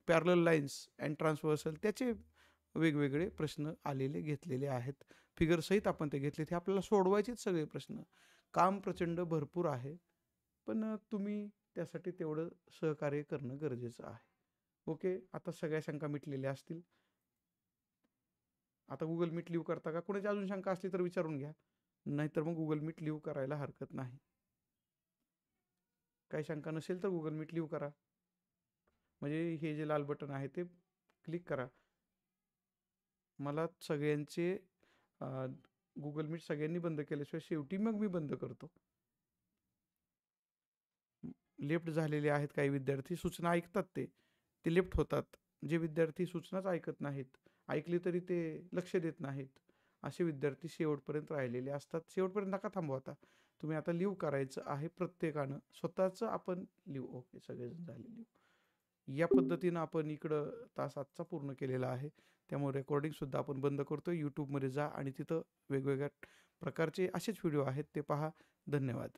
[SPEAKER 1] पॅरलल लाईन्स अँड ट्रान्सव्हर्सल, त्याचे वेगवेगळे प्रश्न आलेले घेतलेले आहेत. फिगरसहित आपण ते घेतले. ते आपल्याला सोडवायचेच सगळे प्रश्न. काम प्रचंड भरपूर आहे, पण तुम्ही त्यासाठी तेवढं सहकार्य करणं गरजेचं आहे. ओके, आता सगळ्या शंका मिटलेल्या असतील. आता गुगल मीट लिव्ह करता का? कोणाची अजून शंका असली तर विचारून घ्या, नाहीतर मग गुगल मीट लिव्ह करायला हरकत नाही. काही शंका नसेल तर गुगल मीट लिव्ह करा. म्हणजे हे जे लाल बटन आहे ते क्लिक करा. मला सगळ्यांचे गुगल मीट सगळ्यांनी बंद केल्याशिवाय शेवटी मग मी बंद करतो. लेफ्ट झालेले आहेत काही विद्यार्थी, सूचना ऐकतात ते लेफ्ट होतात. जे विद्यार्थी सूचनाच ऐकत नाहीत, ऐकली तरी ते लक्ष देत नाहीत, असे विद्यार्थी शेवटपर्यंत राहिलेले असतात. शेवटपर्यंत नका थांबवा. आता तुम्ही आता लिव्ह करायचं आहे प्रत्येकानं स्वतःचं. आपण लिव्ह, ओके, सगळेजण झाले लिव्ह. या पद्धतीनं आपण इकडं तास आजचा पूर्ण केलेला आहे. त्यामुळे रेकॉर्डिंग सुद्धा आपण बंद करतोय. यूट्यूबमध्ये जा आणि तिथं वेगवेगळ्या प्रकारचे असेच व्हिडिओ आहेत ते पहा. धन्यवाद.